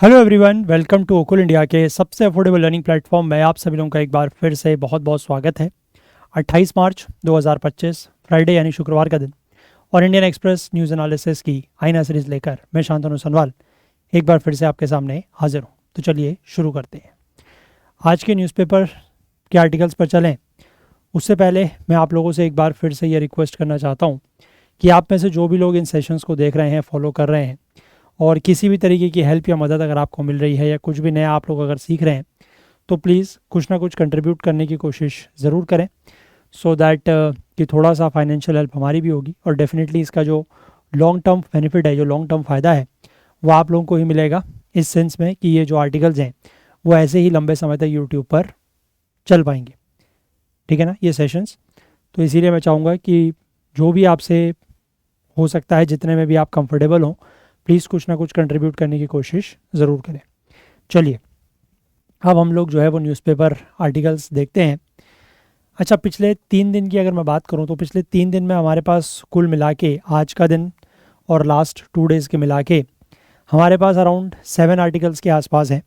Hello everyone, welcome to Okul India के सबसे affordable learning platform में आप सभी लोगों का एक बार फिर से बहुत बहुत स्वागत है। 28 मार्च 2025 फ्राइडे यानी शुक्रवार का दिन और इंडियन एक्सप्रेस न्यूज़ एनालिसिस की आईना सीरीज़ लेकर मैं शांतनु सनवाल एक बार फिर से आपके सामने हाजिर हूँ। तो चलिए शुरू करते हैं। आज के न्यूज़पेपर के आर्टिकल्स पर चलें उससे पहले मैं आप लोगों से एक बार फिर से ये रिक्वेस्ट करना चाहता हूँ कि आप में से जो भी लोग इन सेशंस को देख रहे हैं, फॉलो कर रहे हैं और किसी भी तरीके की हेल्प या मदद अगर आपको मिल रही है या कुछ भी नया आप लोग अगर सीख रहे हैं तो प्लीज़ कुछ ना कुछ कंट्रीब्यूट करने की कोशिश ज़रूर करें सो दैट कि थोड़ा सा फाइनेंशियल हेल्प हमारी भी होगी और डेफिनेटली इसका जो लॉन्ग टर्म बेनिफिट है, जो लॉन्ग टर्म फ़ायदा है वो आप लोगों को ही मिलेगा, इस सेंस में कि ये जो आर्टिकल्स हैं वो ऐसे ही लंबे समय तक यूट्यूब पर चल पाएंगे। ठीक है ना, ये सेशंस। तो इसीलिए मैं चाहूँगा कि जो भी आपसे हो सकता है, जितने में भी आप कंफर्टेबल हों, प्लीज़ कुछ ना कुछ कंट्रीब्यूट करने की कोशिश ज़रूर करें। चलिए अब हम लोग जो है वो न्यूज़पेपर आर्टिकल्स देखते हैं। अच्छा, पिछले 3 दिन की अगर मैं बात करूं तो पिछले 3 दिन में हमारे पास कुल मिला के आज का दिन और लास्ट 2 डेज़ के मिला के हमारे पास अराउंड 7 आर्टिकल्स के आसपास हैं,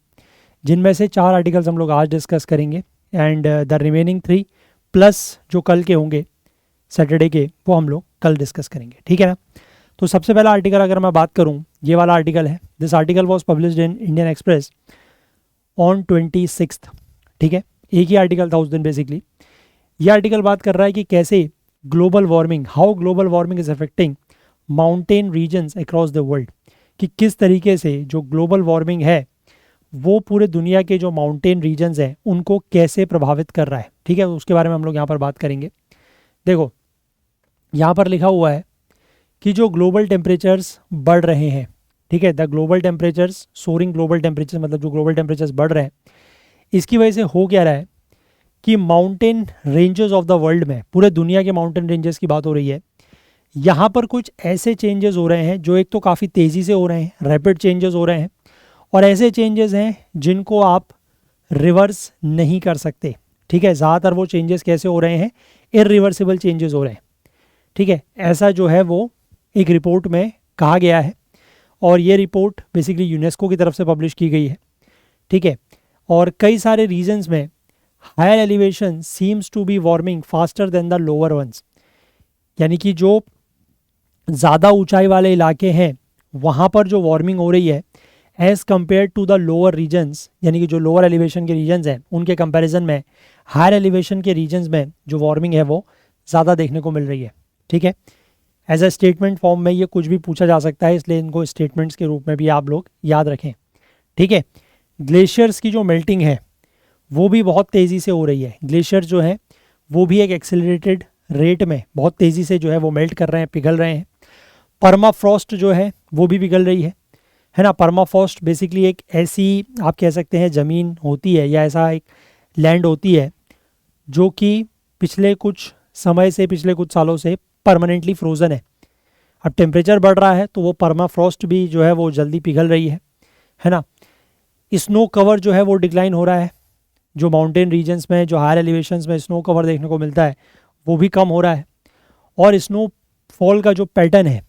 जिनमें से 4 आर्टिकल्स हम लोग आज डिस्कस करेंगे एंड द रिमेनिंग 3 प्लस जो कल के होंगे सैटरडे के वो हम लोग कल डिस्कस करेंगे। ठीक है ना। तो सबसे पहला आर्टिकल अगर मैं बात करूं, ये वाला आर्टिकल है। This article was published in Indian express on 26। ठीक है, एक ही आर्टिकल था उस दिन बेसिकली। ये आर्टिकल बात कर रहा है कि कैसे global warming, how global warming is affecting mountain regions across the world, कि किस तरीके से जो ग्लोबल वार्मिंग है वो पूरे दुनिया के जो माउंटेन रीजन्स हैं उनको कैसे प्रभावित कर रहा है। ठीक है, उसके बारे में हम लोग यहाँ पर बात करेंगे। देखो यहाँ पर लिखा हुआ है कि जो ग्लोबल टेम्परेचर्स बढ़ रहे हैं, ठीक है, the global temperatures, soaring global temperature, मतलब जो ग्लोबल टेम्परेचर्स बढ़ रहे हैं, इसकी वजह से हो क्या रहा है कि mountain ranges of the world में, पूरे दुनिया के माउंटेन रेंजेस की बात हो रही है, यहाँ पर कुछ ऐसे चेंजेस हो रहे हैं जो एक तो काफ़ी तेज़ी से हो रहे हैं, रैपिड चेंजेस हो रहे हैं, और ऐसे चेंजेस हैं जिनको आप रिवर्स नहीं कर सकते। ठीक है, ज़्यादातर वो चेंजेस कैसे हो रहे हैं, इरिवर्सिबल चेंजेस हो रहे हैं। ठीक है, ऐसा जो है वो एक रिपोर्ट में कहा गया है और ये रिपोर्ट बेसिकली यूनेस्को की तरफ से पब्लिश की गई है। ठीक है, और कई सारे रीजन्स में higher elevation seems to be warming faster than the lower ones, यानी कि जो ज़्यादा ऊंचाई वाले इलाके हैं वहाँ पर जो वार्मिंग हो रही है as compare to the lower regions, यानी कि जो लोअर एलिवेशन के रीजन्स हैं उनके कंपैरिजन में हायर एलिवेशन के रीजन्स में जो वार्मिंग है वो ज़्यादा देखने को मिल रही है। ठीक है, एज अ स्टेटमेंट फॉर्म में ये कुछ भी पूछा जा सकता है, इसलिए इनको स्टेटमेंट्स के रूप में भी आप लोग याद रखें। ठीक है, ग्लेशियर्स की जो मेल्टिंग है वो भी बहुत तेज़ी से हो रही है। ग्लेशियर जो है वो भी एक एक्सेलरेटेड रेट में बहुत तेज़ी से जो है वो मेल्ट कर रहे हैं, पिघल रहे हैं। परमाफ्रॉस्ट जो है वो भी पिघल रही है ना। परमाफ्रॉस्ट बेसिकली एक ऐसी, आप कह सकते हैं, ज़मीन होती है या ऐसा एक लैंड होती है जो कि पिछले कुछ समय से, पिछले कुछ सालों से परमानेंटली फ्रोज़न है। अब टेम्परेचर बढ़ रहा है तो वो परमाफ्रॉस्ट भी जो है वो जल्दी पिघल रही है ना। स्नो कवर जो है वो डिक्लाइन हो रहा है, जो माउंटेन रीजन्स में, जो हायर एलिवेशंस में स्नो कवर देखने को मिलता है वो भी कम हो रहा है, और स्नोफॉल का जो पैटर्न है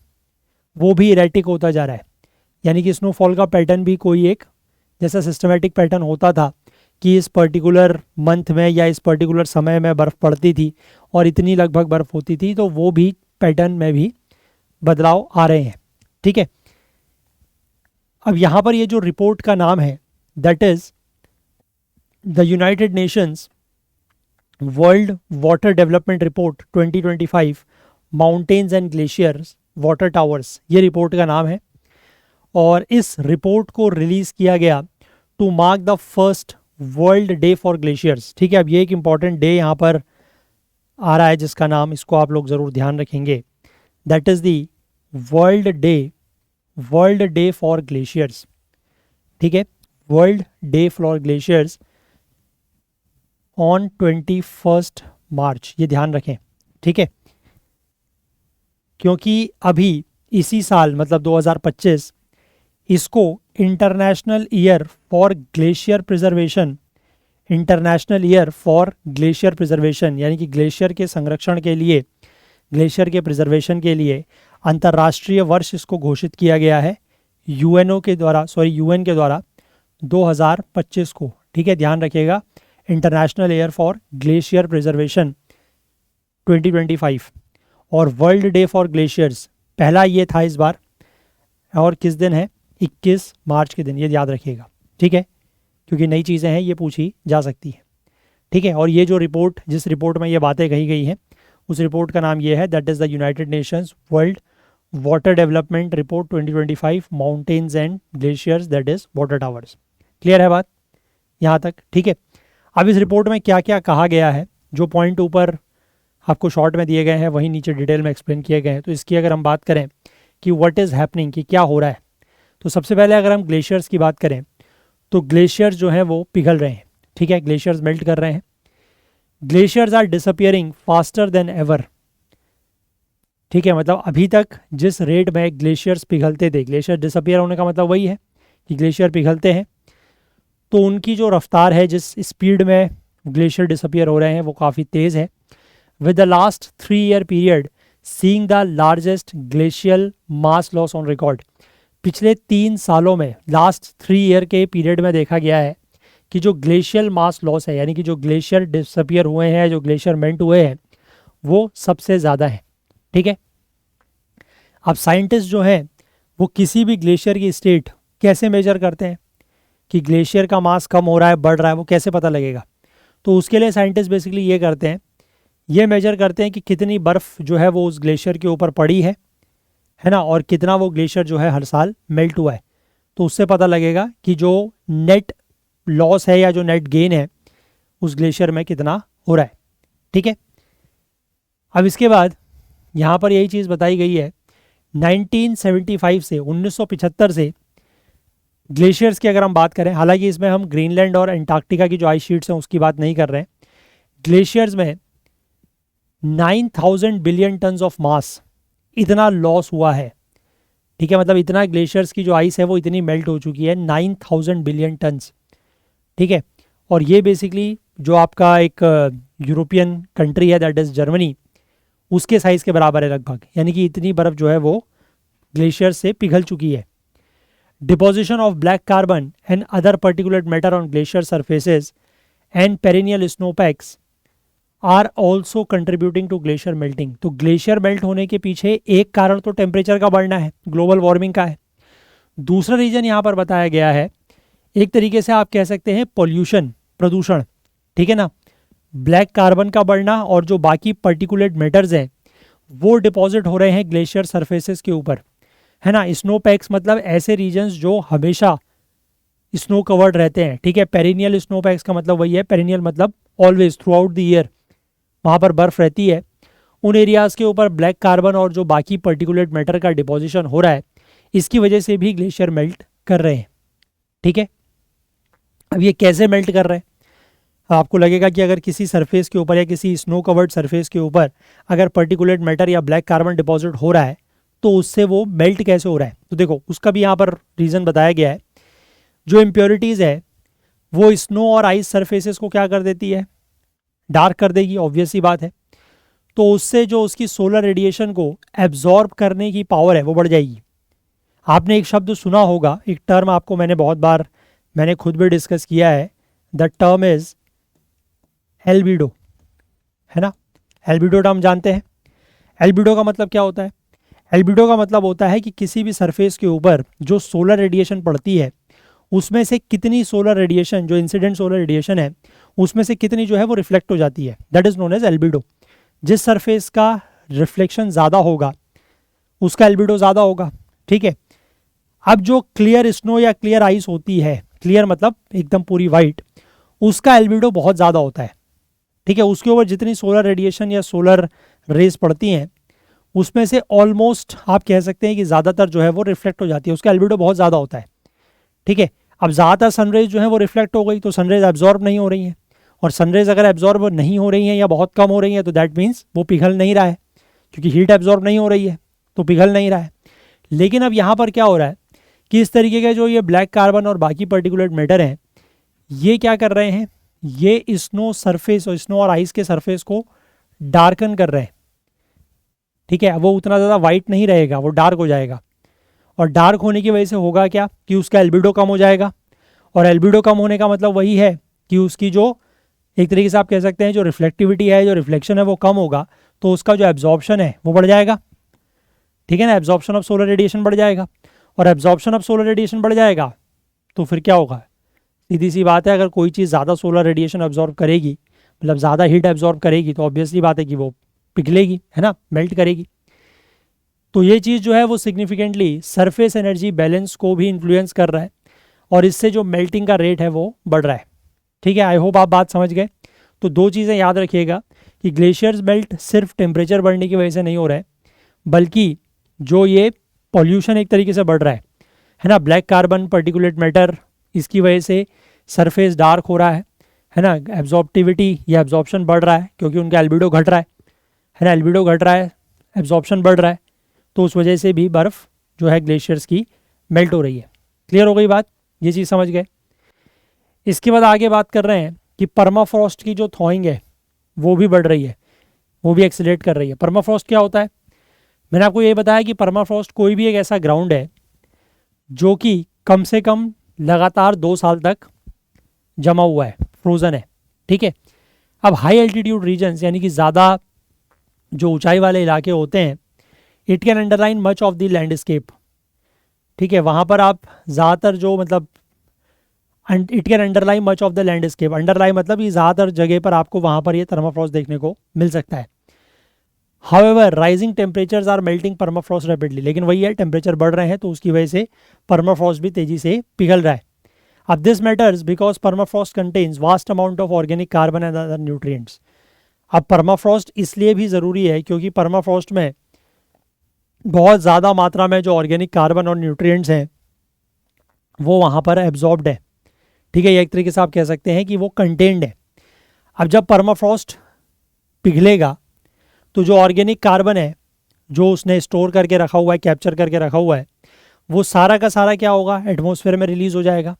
वो भी इरेटिक होता जा रहा है। यानी कि स्नोफॉल का पैटर्न भी कोई एक जैसा सिस्टमेटिक पैटर्न होता था कि इस पर्टिकुलर मंथ में या इस पर्टिकुलर समय में बर्फ़ पड़ती थी और इतनी लगभग बर्फ़ होती थी, तो वो भी पैटर्न में भी बदलाव आ रहे हैं। ठीक है, अब यहाँ पर ये जो रिपोर्ट का नाम है that is the United Nations world water development report 2025 mountains and glaciers water towers, ये रिपोर्ट का नाम है। और इस रिपोर्ट को रिलीज़ किया गया to mark the first world day for glaciers. ठीक है, अब ये एक इम्पॉर्टेंट डे यहाँ पर आ रहा है जिसका नाम, इसको आप लोग ज़रूर ध्यान रखेंगे, that is the world day for glaciers. ठीक है, world day for glaciers on 21 मार्च, ये ध्यान रखें। ठीक है, क्योंकि अभी इसी साल मतलब 2025 इसको international year for glacier preservation, international year for glacier preservation, यानी कि ग्लेशियर के संरक्षण के लिए, ग्लेशियर के प्रिजर्वेशन के लिए अंतर्राष्ट्रीय वर्ष इसको घोषित किया गया है यूएन के द्वारा 2025 को, ठीक है, ध्यान रखिएगा, international year for glacier preservation 2025 और वर्ल्ड डे फॉर ग्लेशियर्स पहला ये था इस बार, और किस दिन है, 21 मार्च के दिन, ये याद रखिएगा, ठीक है, क्योंकि नई चीज़ें हैं, ये पूछी जा सकती है, ठीक है। और ये जो रिपोर्ट, जिस रिपोर्ट में ये बातें कही गई हैं, उस रिपोर्ट का नाम ये है, that is the United Nations world water development report 2025 mountains and glaciers, that is water towers. Clear है बात यहाँ तक, ठीक है। अब इस रिपोर्ट में क्या क्या कहा गया है, जो पॉइंट ऊपर आपको शॉर्ट में दिए गए हैं वही नीचे डिटेल में एक्सप्लेन किए गए हैं। तो इसकी अगर हम बात करें कि व्हाट इज़ हैपनिंग, कि क्या हो रहा है, तो सबसे पहले अगर हम ग्लेशियर्स की बात करें तो ग्लेशियर्स जो हैं वो पिघल रहे हैं, ठीक है, ग्लेशियर्स मेल्ट कर रहे हैं। Glaciers are disappearing faster than ever, ठीक है, मतलब अभी तक जिस रेट में ग्लेशियर्स पिघलते थे, ग्लेशियर डिसअपियर होने का मतलब वही है कि ग्लेशियर पिघलते हैं, तो उनकी जो रफ्तार है, जिस स्पीड में ग्लेशियर डिसअपियर हो रहे हैं, वो काफ़ी तेज़ है। With the last 3-year period seeing the largest glacial mass loss on record, पिछले 3 सालों में, लास्ट 3 year के पीरियड में देखा गया है कि जो ग्लेशियल मास लॉस है, यानी कि जो ग्लेशियर डिसअपियर हुए हैं, जो ग्लेशियर मेल्ट हुए हैं, वो सबसे ज़्यादा है, ठीक है। अब साइंटिस्ट जो हैं वो किसी भी ग्लेशियर की स्टेट कैसे मेजर करते हैं कि ग्लेशियर का मास कम हो रहा है, बढ़ रहा है, वो कैसे पता लगेगा? तो उसके लिए साइंटिस्ट बेसिकली ये करते हैं, ये मेजर करते हैं कि कितनी बर्फ़ जो है वो उस ग्लेशियर के ऊपर पड़ी है ना, और कितना वो ग्लेशियर जो है हर साल मेल्ट हुआ है। तो उससे पता लगेगा कि जो नेट लॉस है या जो नेट गेन है उस ग्लेशियर में कितना हो रहा है, ठीक है। अब इसके बाद यहाँ पर यही चीज़ बताई गई है, 1975 से 1975 से ग्लेशियर्स की अगर हम बात करें, हालांकि इसमें हम ग्रीनलैंड और अंटार्कटिका की जो आइस शीट्स हैं उसकी बात नहीं कर रहे हैं, ग्लेशियर्स में 9000 बिलियन टन्स ऑफ मास इतना लॉस हुआ है, ठीक है, मतलब इतना ग्लेशियर्स की जो आइस है वो इतनी मेल्ट हो चुकी है, 9000 बिलियन टन्स, ठीक है। और ये बेसिकली जो आपका एक यूरोपियन कंट्री है, दैट इज़ जर्मनी, उसके साइज़ के बराबर है लगभग, यानी कि इतनी बर्फ़ जो है वो ग्लेशियर से पिघल चुकी है। Deposition of black carbon and other particulate matter on glacier surfaces and perennial snowpacks are also contributing to glacier melting. तो ग्लेशियर मेल्ट होने के पीछे एक कारण तो टेम्परेचर का बढ़ना है, ग्लोबल वार्मिंग का है। दूसरा रीजन यहाँ पर बताया गया है, एक तरीके से आप कह सकते हैं पॉल्यूशन, प्रदूषण, ठीक है ना, ब्लैक कार्बन का बढ़ना और जो बाकी पर्टिकुलेट मैटर्स हैं वो डिपॉजिट हो रहे हैं ग्लेशियर सरफेसेस के ऊपर, है ना। स्नोपैक्स मतलब ऐसे रीजन्स जो हमेशा स्नो कवर्ड रहते हैं, ठीक है। पेरिनियल स्नोपैक्स का मतलब वही है, पेरिनियल मतलब always, through out the year वहाँ पर बर्फ़ रहती है, उन एरियाज़ के ऊपर ब्लैक कार्बन और जो बाकी पर्टिकुलेट मैटर का डिपोजिशन हो रहा है, इसकी वजह से भी ग्लेशियर मेल्ट कर रहे हैं, ठीक है। अब ये कैसे मेल्ट कर रहे हैं? आपको लगेगा कि अगर किसी सरफेस के ऊपर या किसी स्नो कवर्ड सरफेस के ऊपर अगर पर्टिकुलेट मैटर या ब्लैक कार्बन डिपॉजिट हो रहा है तो उससे वो मेल्ट कैसे हो रहा है? तो देखो उसका भी यहाँ पर रीज़न बताया गया है। जो इम्प्योरिटीज़ है वो स्नो और आइस सरफेसेस को क्या कर देती है? डार्क कर देगी, ऑब्वियस सी बात है। तो उससे जो उसकी सोलर रेडिएशन को एब्जॉर्ब करने की पावर है वो बढ़ जाएगी। आपने एक शब्द सुना होगा, एक टर्म आपको मैंने बहुत बार, मैंने खुद भी डिस्कस किया है, द टर्म इज़ एल्बिडो, है ना। एल्बिडो टर्म जानते हैं? एल्बिडो का मतलब क्या होता है? एल्बिडो का मतलब होता है कि किसी भी सरफेस के ऊपर जो सोलर रेडिएशन पड़ती है उसमें से कितनी सोलर रेडिएशन, जो इंसिडेंट सोलर रेडिएशन है उसमें से कितनी जो है वो रिफ्लेक्ट हो जाती है, that is known as albedo. जिस सरफेस का रिफ्लेक्शन ज़्यादा होगा उसका एल्बिडो ज़्यादा होगा, ठीक है। अब जो क्लियर स्नो या क्लियर आइस होती है, क्लियर मतलब एकदम पूरी वाइट, उसका एल्बिडो बहुत ज़्यादा होता है, ठीक है। उसके ऊपर जितनी सोलर रेडिएशन या सोलर रेज पड़ती हैं उसमें से ऑलमोस्ट आप कह सकते हैं कि ज़्यादातर जो है वो रिफ्लेक्ट हो जाती है, उसका एल्बिडो बहुत ज़्यादा होता है, ठीक है। अब ज़्यादातर सनरेज जो है वो रिफ्लेक्ट हो गई तो सनरेज एब्जॉर्ब नहीं हो रही हैं, और सनरेज अगर एब्जॉर्ब नहीं हो रही हैं या बहुत कम हो रही हैं तो दैट मीन्स वो पिघल नहीं रहा है, क्योंकि हीट एब्जॉर्ब नहीं हो रही है तो पिघल नहीं रहा है। लेकिन अब यहाँ पर क्या हो रहा है कि इस तरीके के जो ये ब्लैक कार्बन और बाकी पर्टिकुलेट मैटर हैं ये क्या कर रहे हैं, ये स्नो सरफेस और स्नो और आइस के सरफेस को डार्कन कर रहे हैं, ठीक है। वो उतना ज़्यादा वाइट नहीं रहेगा, वो डार्क हो जाएगा, और डार्क होने की वजह से होगा क्या कि उसका एल्बिडो कम हो जाएगा, और एल्बिडो कम होने का मतलब वही है कि उसकी जो एक तरीके से आप कह सकते हैं जो रिफ्लेक्टिविटी है, जो रिफ्लेक्शन है वो कम होगा, तो उसका जो एब्जॉर्प्शन है वो बढ़ जाएगा। ठीक है ना, एब्जॉर्प्शन ऑफ सोलर रेडिएशन बढ़ जाएगा, और एब्जॉर्प्शन ऑफ सोलर रेडिएशन बढ़ जाएगा तो फिर क्या होगा, सीधी सी बात है, अगर कोई चीज़ ज़्यादा सोलर रेडिएशन एब्जॉर्ब करेगी, मतलब ज़्यादा हीट एब्जॉर्ब करेगी, तो ऑब्वियसली बात है कि वो पिघलेगी, है ना, मेल्ट करेगी। तो ये चीज़ जो है वो सिग्निफिकेंटली सरफेस एनर्जी बैलेंस को भी इन्फ्लुएंस कर रहा है, और इससे जो मेल्टिंग का रेट है वो बढ़ रहा है। ठीक है, आई होप आप बात समझ गए। तो दो चीज़ें याद रखिएगा कि ग्लेशियर्स मेल्ट सिर्फ टेम्परेचर बढ़ने की वजह से नहीं हो रहा है, बल्कि जो ये पॉल्यूशन एक तरीके से बढ़ रहा है ना, ब्लैक कार्बन, पर्टिकुलेट मैटर, इसकी वजह से सरफेस डार्क हो रहा है ना, एब्जॉर्प्टिविटी या एब्जॉर्प्शन बढ़ रहा है क्योंकि उनका एल्बिडो घट रहा है ना, एल्बिडो घट रहा है, एब्जॉर्प्शन बढ़ रहा है, तो उस वजह से भी बर्फ़ जो है ग्लेशियर्स की मेल्ट हो रही है। क्लियर हो गई बात, ये चीज़ समझ गए। इसके बाद आगे बात कर रहे हैं कि परमाफ्रॉस्ट की जो थॉइंग है वो भी बढ़ रही है, वो भी एक्सीलरेट कर रही है। परमाफ्रॉस्ट क्या होता है, मैंने आपको ये बताया कि परमाफ्रॉस्ट कोई भी एक ऐसा ग्राउंड है जो कि कम से कम लगातार 2 साल तक जमा हुआ है, फ्रोज़न है। ठीक है, अब हाई एल्टीट्यूड रीजन्स यानी कि ज़्यादा जो ऊंचाई वाले इलाके होते हैं, it can underline much of the landscape. ठीक है, वहाँ पर आप ज़्यादातर जो मतलब it can underline much of the landscape, underline मतलब ये ज़्यादातर जगह पर आपको वहाँ पर ये परमाफ्रॉस्ट देखने को मिल सकता है। However rising temperatures are melting permafrost rapidly, लेकिन वही है, टेम्परेचर बढ़ रहे हैं तो उसकी वजह से परमाफ्रॉस्ट भी तेज़ी से पिघल रहा है। अब this matters because permafrost contains vast amount of organic carbon and other nutrients. अब परमाफ्रॉस्ट इसलिए भी ज़रूरी है क्योंकि परमाफ्रॉस्ट में बहुत ज़्यादा मात्रा में जो ऑर्गेनिक कार्बन और न्यूट्रिएंट्स हैं वो वहाँ पर एब्जॉर्ब्ड है। ठीक है, ये एक तरीके से आप कह सकते हैं कि वो कंटेन्ड है। अब जब परमाफ्रॉस्ट पिघलेगा तो जो ऑर्गेनिक कार्बन है जो उसने स्टोर करके रखा हुआ है, कैप्चर करके रखा हुआ है, वो सारा का सारा क्या होगा, एटमॉस्फेयर में रिलीज़ हो जाएगा।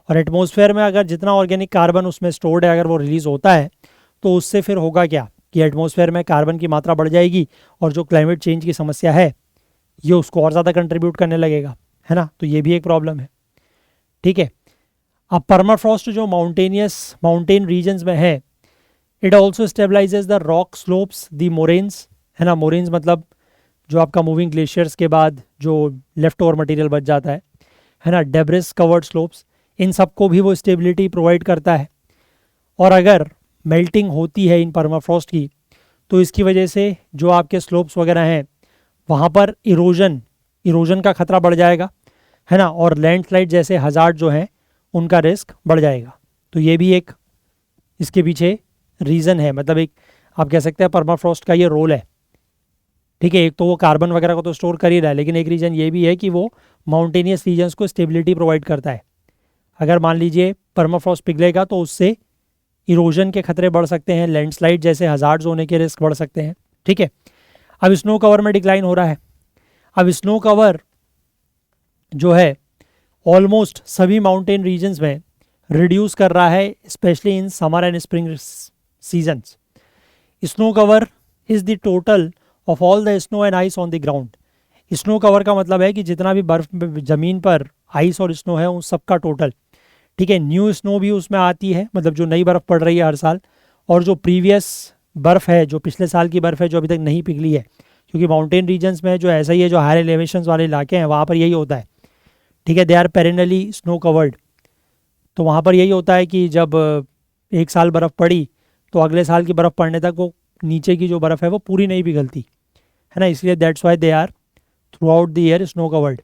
और एटमॉस्फेयर में अगर जितना ऑर्गेनिक कार्बन उसमें स्टोर्ड है अगर वो रिलीज़ होता है तो उससे फिर होगा क्या कि एटमॉस्फेयर में कार्बन की मात्रा बढ़ जाएगी, और जो क्लाइमेट चेंज की समस्या है ये उसको और ज़्यादा कंट्रीब्यूट करने लगेगा, है ना, तो ये भी एक प्रॉब्लम है। ठीक है, अब परमाफ्रॉस्ट जो माउंटेन रीजन्स में है, it also stabilises the rock slopes, the moraines, है ना, मोरेन्स मतलब जो आपका मूविंग ग्लेशियर्स के बाद जो लेफ्ट ओवर मटेरियल बच जाता है ना, डेब्रिस कवर्ड स्लोप्स, इन सबको भी वो स्टेबिलिटी प्रोवाइड करता है। और अगर मेल्टिंग होती है इन परमाफ्रॉस्ट की तो इसकी वजह से जो आपके स्लोप्स वगैरह हैं वहाँ पर इरोजन का खतरा बढ़ जाएगा, है ना, और लैंडस्लाइड जैसे हज़ार्ड जो हैं उनका रिस्क बढ़ जाएगा। तो ये भी एक इसके पीछे रीज़न है, मतलब एक आप कह सकते हैं परमाफ्रॉस्ट का ये रोल है। ठीक है, एक तो वो कार्बन वगैरह को तो स्टोर कर ही रहा है, लेकिन एक रीज़न ये भी है कि वो माउंटेनियस रीजन्स को स्टेबिलिटी प्रोवाइड करता है। अगर मान लीजिए परमाफ्रॉस्ट पिघलेगा तो उससे इरोजन के खतरे बढ़ सकते हैं, लैंडस्लाइड जैसे हज़ार्ड्स होने के रिस्क बढ़ सकते हैं। ठीक है, अब स्नो कवर में डिक्लाइन हो रहा है। अब स्नो कवर जो है ऑलमोस्ट सभी माउंटेन रीजन्स में रिड्यूस कर रहा है, specially in summer and spring seasons. Snow cover is the total of all the snow and ice on the ground. Snow cover का मतलब है कि जितना भी बर्फ ज़मीन पर आइस और स्नो है उन सब का टोटल। ठीक है, न्यू स्नो भी उसमें आती है, मतलब जो नई बर्फ़ पड़ रही है हर साल, और जो प्रीवियस बर्फ़ है, जो पिछले साल की बर्फ़ है जो अभी तक नहीं पिघली है, क्योंकि माउंटेन रीजन्स में जो ऐसा ही है, जो हायर एलिवेशंस वाले इलाके हैं वहाँ पर यही होता है। ठीक है, दे आर पेरेनली स्नो कवर्ड, तो वहाँ पर यही होता है कि जब एक साल बर्फ़ पड़ी तो अगले साल की बर्फ़ पड़ने तक वो नीचे की जो बर्फ़ है वो पूरी नहीं पिघलती, है ना, इसलिए that's why they are throughout the year snow covered,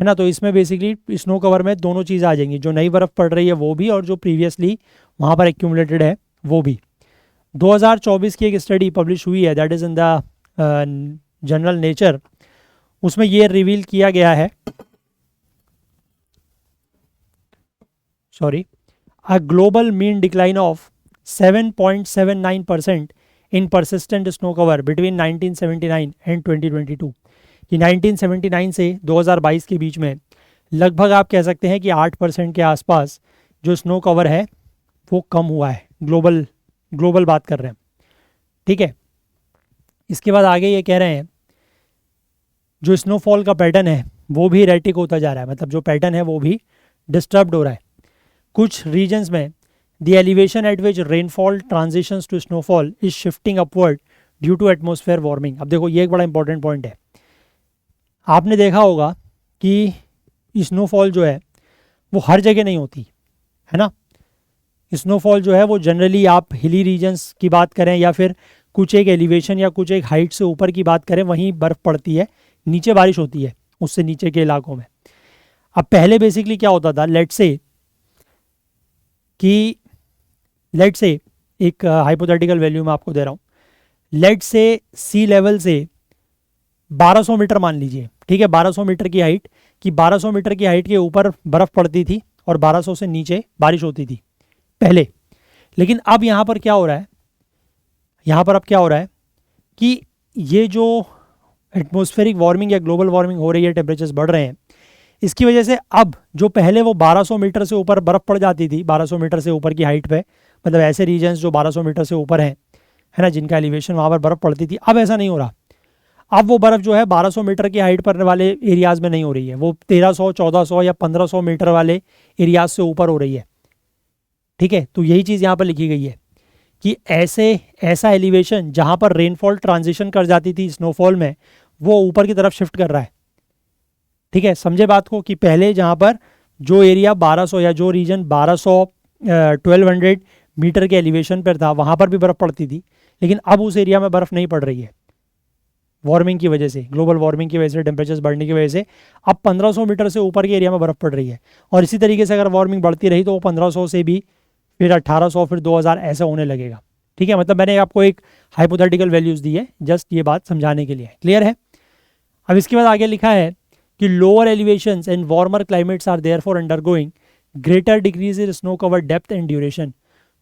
है ना। तो इसमें बेसिकली स्नो कवर में दोनों चीज़ आ जाएंगी, जो नई बर्फ़ पड़ रही है वो भी, और जो प्रीवियसली वहाँ पर एक्यूमुलेटेड है वो भी। 2024 की एक स्टडी पब्लिश हुई है, that is in the journal nature, उसमें ये रिवील किया गया है, a global mean decline of 7.79% in persistent snow cover between 1979 and 2022, कि 1979 से 2022 के बीच में लगभग आप कह सकते हैं कि 8% के आसपास जो स्नो कवर है वो कम हुआ है। ग्लोबल बात कर रहे हैं। ठीक है, इसके बाद आगे ये कह रहे हैं जो स्नोफॉल का पैटर्न है वो भी इरेटिक होता जा रहा है, मतलब जो पैटर्न है वो भी डिस्टर्ब्ड हो रहा है। कुछ रीजन्स में the elevation at which rainfall transitions to snowfall is shifting upward due to atmosphere warming. अब देखो ये एक बड़ा इंपॉर्टेंट पॉइंट है। आपने देखा होगा कि स्नोफॉल जो है वो हर जगह नहीं होती है ना। स्नोफॉल जो है वो जनरली आप हिली रीजन्स की बात करें या फिर कुछ एक एलिवेशन या कुछ एक हाइट से ऊपर की बात करें, वहीं बर्फ़ पड़ती है, नीचे बारिश होती है उससे नीचे के इलाकों में। अब पहले बेसिकली क्या होता था, लेट से एक हाइपोथेटिकल वैल्यू मैं आपको दे रहा हूँ, लेट से सी लेवल से 1200 मीटर मान लीजिए, ठीक है, 1200 मीटर की हाइट, कि 1200 मीटर की हाइट के ऊपर बर्फ़ पड़ती थी और 1200 से नीचे बारिश होती थी पहले। लेकिन अब यहाँ पर क्या हो रहा है, कि ये जो एटमॉस्फेरिक वार्मिंग या ग्लोबल वार्मिंग हो रही है, टेम्परेचर्स बढ़ रहे हैं, इसकी वजह से अब जो पहले वो 1200 मीटर से ऊपर बर्फ़ पड़ जाती थी, 1200 मीटर से ऊपर की हाइट पे, मतलब ऐसे रीजन्स जो 1200 मीटर से ऊपर हैं, है ना, जिनका एलिवेशन वहाँ पर बर्फ़ पड़ती थी, अब ऐसा नहीं हो रहा। अब वो बर्फ़ जो है 1200 मीटर की हाइट पर वाले एरियाज़ में नहीं हो रही है, वो 1300, 1400 या 1500 मीटर वाले एरियाज से ऊपर हो रही है। ठीक है, तो यही चीज़ यहाँ पर लिखी गई है कि ऐसा एलिवेशन जहाँ पर रेनफॉल ट्रांजिशन कर जाती थी स्नोफॉल में, वो ऊपर की तरफ शिफ्ट कर रहा है। ठीक है, समझे बात को, कि पहले जहाँ पर जो एरिया 1200 या जो रीजन 1200 मीटर के एलिवेशन पर था, वहाँ पर भी बर्फ़ पड़ती थी, लेकिन अब उस एरिया में बर्फ़ नहीं पड़ रही है वार्मिंग की वजह से, ग्लोबल वार्मिंग की वजह से, टेम्परेचर्स बढ़ने की वजह से। अब 1500 मीटर से ऊपर के एरिया में बर्फ़ पड़ रही है, और इसी तरीके से अगर वार्मिंग बढ़ती रही तो वो 1500 से भी फिर 1800, फिर 2000 ऐसा होने लगेगा। ठीक है, मतलब मैंने आपको एक हाइपोथेटिकल वैल्यूज़ दी है, जस्ट ये बात समझाने के लिए। क्लियर है? अब इसके बाद आगे लिखा है कि lower elevations and warmer climates are therefore undergoing greater decrease in snow cover depth and duration.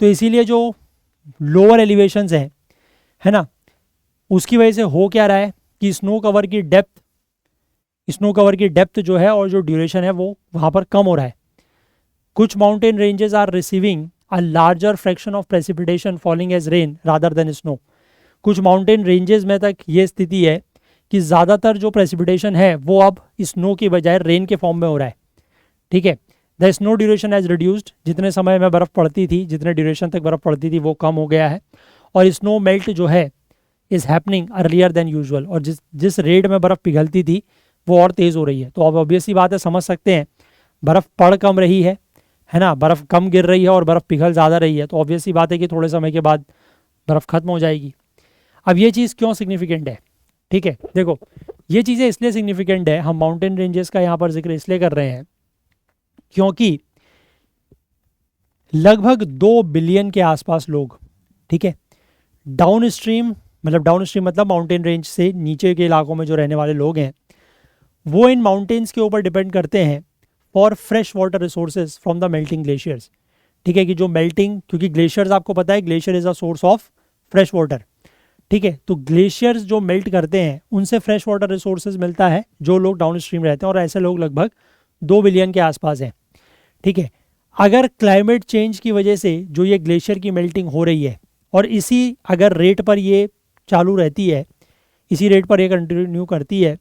तो इसीलिए जो लोअर एलिवेशंस हैं, है ना, उसकी वजह से हो क्या रहा है कि स्नो कवर की डेप्थ जो है और जो ड्यूरेशन है वो वहाँ पर कम हो रहा है। कुछ mountain ranges are receiving a larger fraction of precipitation falling as rain rather than snow. कुछ माउंटेन रेंजेस में तक ये स्थिति है कि ज़्यादातर जो प्रेसिपिटेशन है वो अब स्नो की बजाय रेन के फॉर्म में हो रहा है। ठीक है, the snow duration as reduced, जितने समय में बर्फ़ पड़ती थी, जितने ड्यूरेशन तक बर्फ़ पड़ती थी वो कम हो गया है, और स्नो मेल्ट जो है is happening earlier than usual, और जिस रेट में बर्फ़ पिघलती थी वो और तेज़ हो रही है। तो अब ऑब्वियस सी बात है, समझ सकते हैं, बर्फ़ पड़ कम रही है ना, बर्फ़ कम गिर रही है और बर्फ़ पिघल ज़्यादा रही है, तो ऑब्वियस सी बात है कि थोड़े समय के बाद बर्फ़ ख़त्म हो जाएगी। अब ये चीज़ क्यों सिग्निफिकेंट है? ठीक है, देखो ये चीज़ें इसलिए सिग्निफिकेंट है, हम माउंटेन रेंजेस का यहाँ पर जिक्र इसलिए कर रहे हैं क्योंकि लगभग 2 बिलियन के आसपास लोग, ठीक है, डाउन स्ट्रीम मतलब माउंटेन रेंज से नीचे के इलाकों में जो रहने वाले लोग हैं, वो इन माउंटेन्स के ऊपर डिपेंड करते हैं for fresh water resources from the melting glaciers. ठीक है, कि जो मेल्टिंग, क्योंकि ग्लेशियर्स आपको पता है glacier is a source of fresh water. ठीक है, तो ग्लेशियर्स जो मेल्ट करते हैं उनसे फ्रेश वाटर रिसोर्सेज मिलता है जो लोग डाउन स्ट्रीम रहते हैं, और ऐसे लोग लगभग 2 बिलियन के आसपास हैं। ठीक है, अगर क्लाइमेट चेंज की वजह से जो ये ग्लेशियर की मेल्टिंग हो रही है और इसी अगर रेट पर ये चालू रहती है, इसी रेट पर ये कंटिन्यू करती है,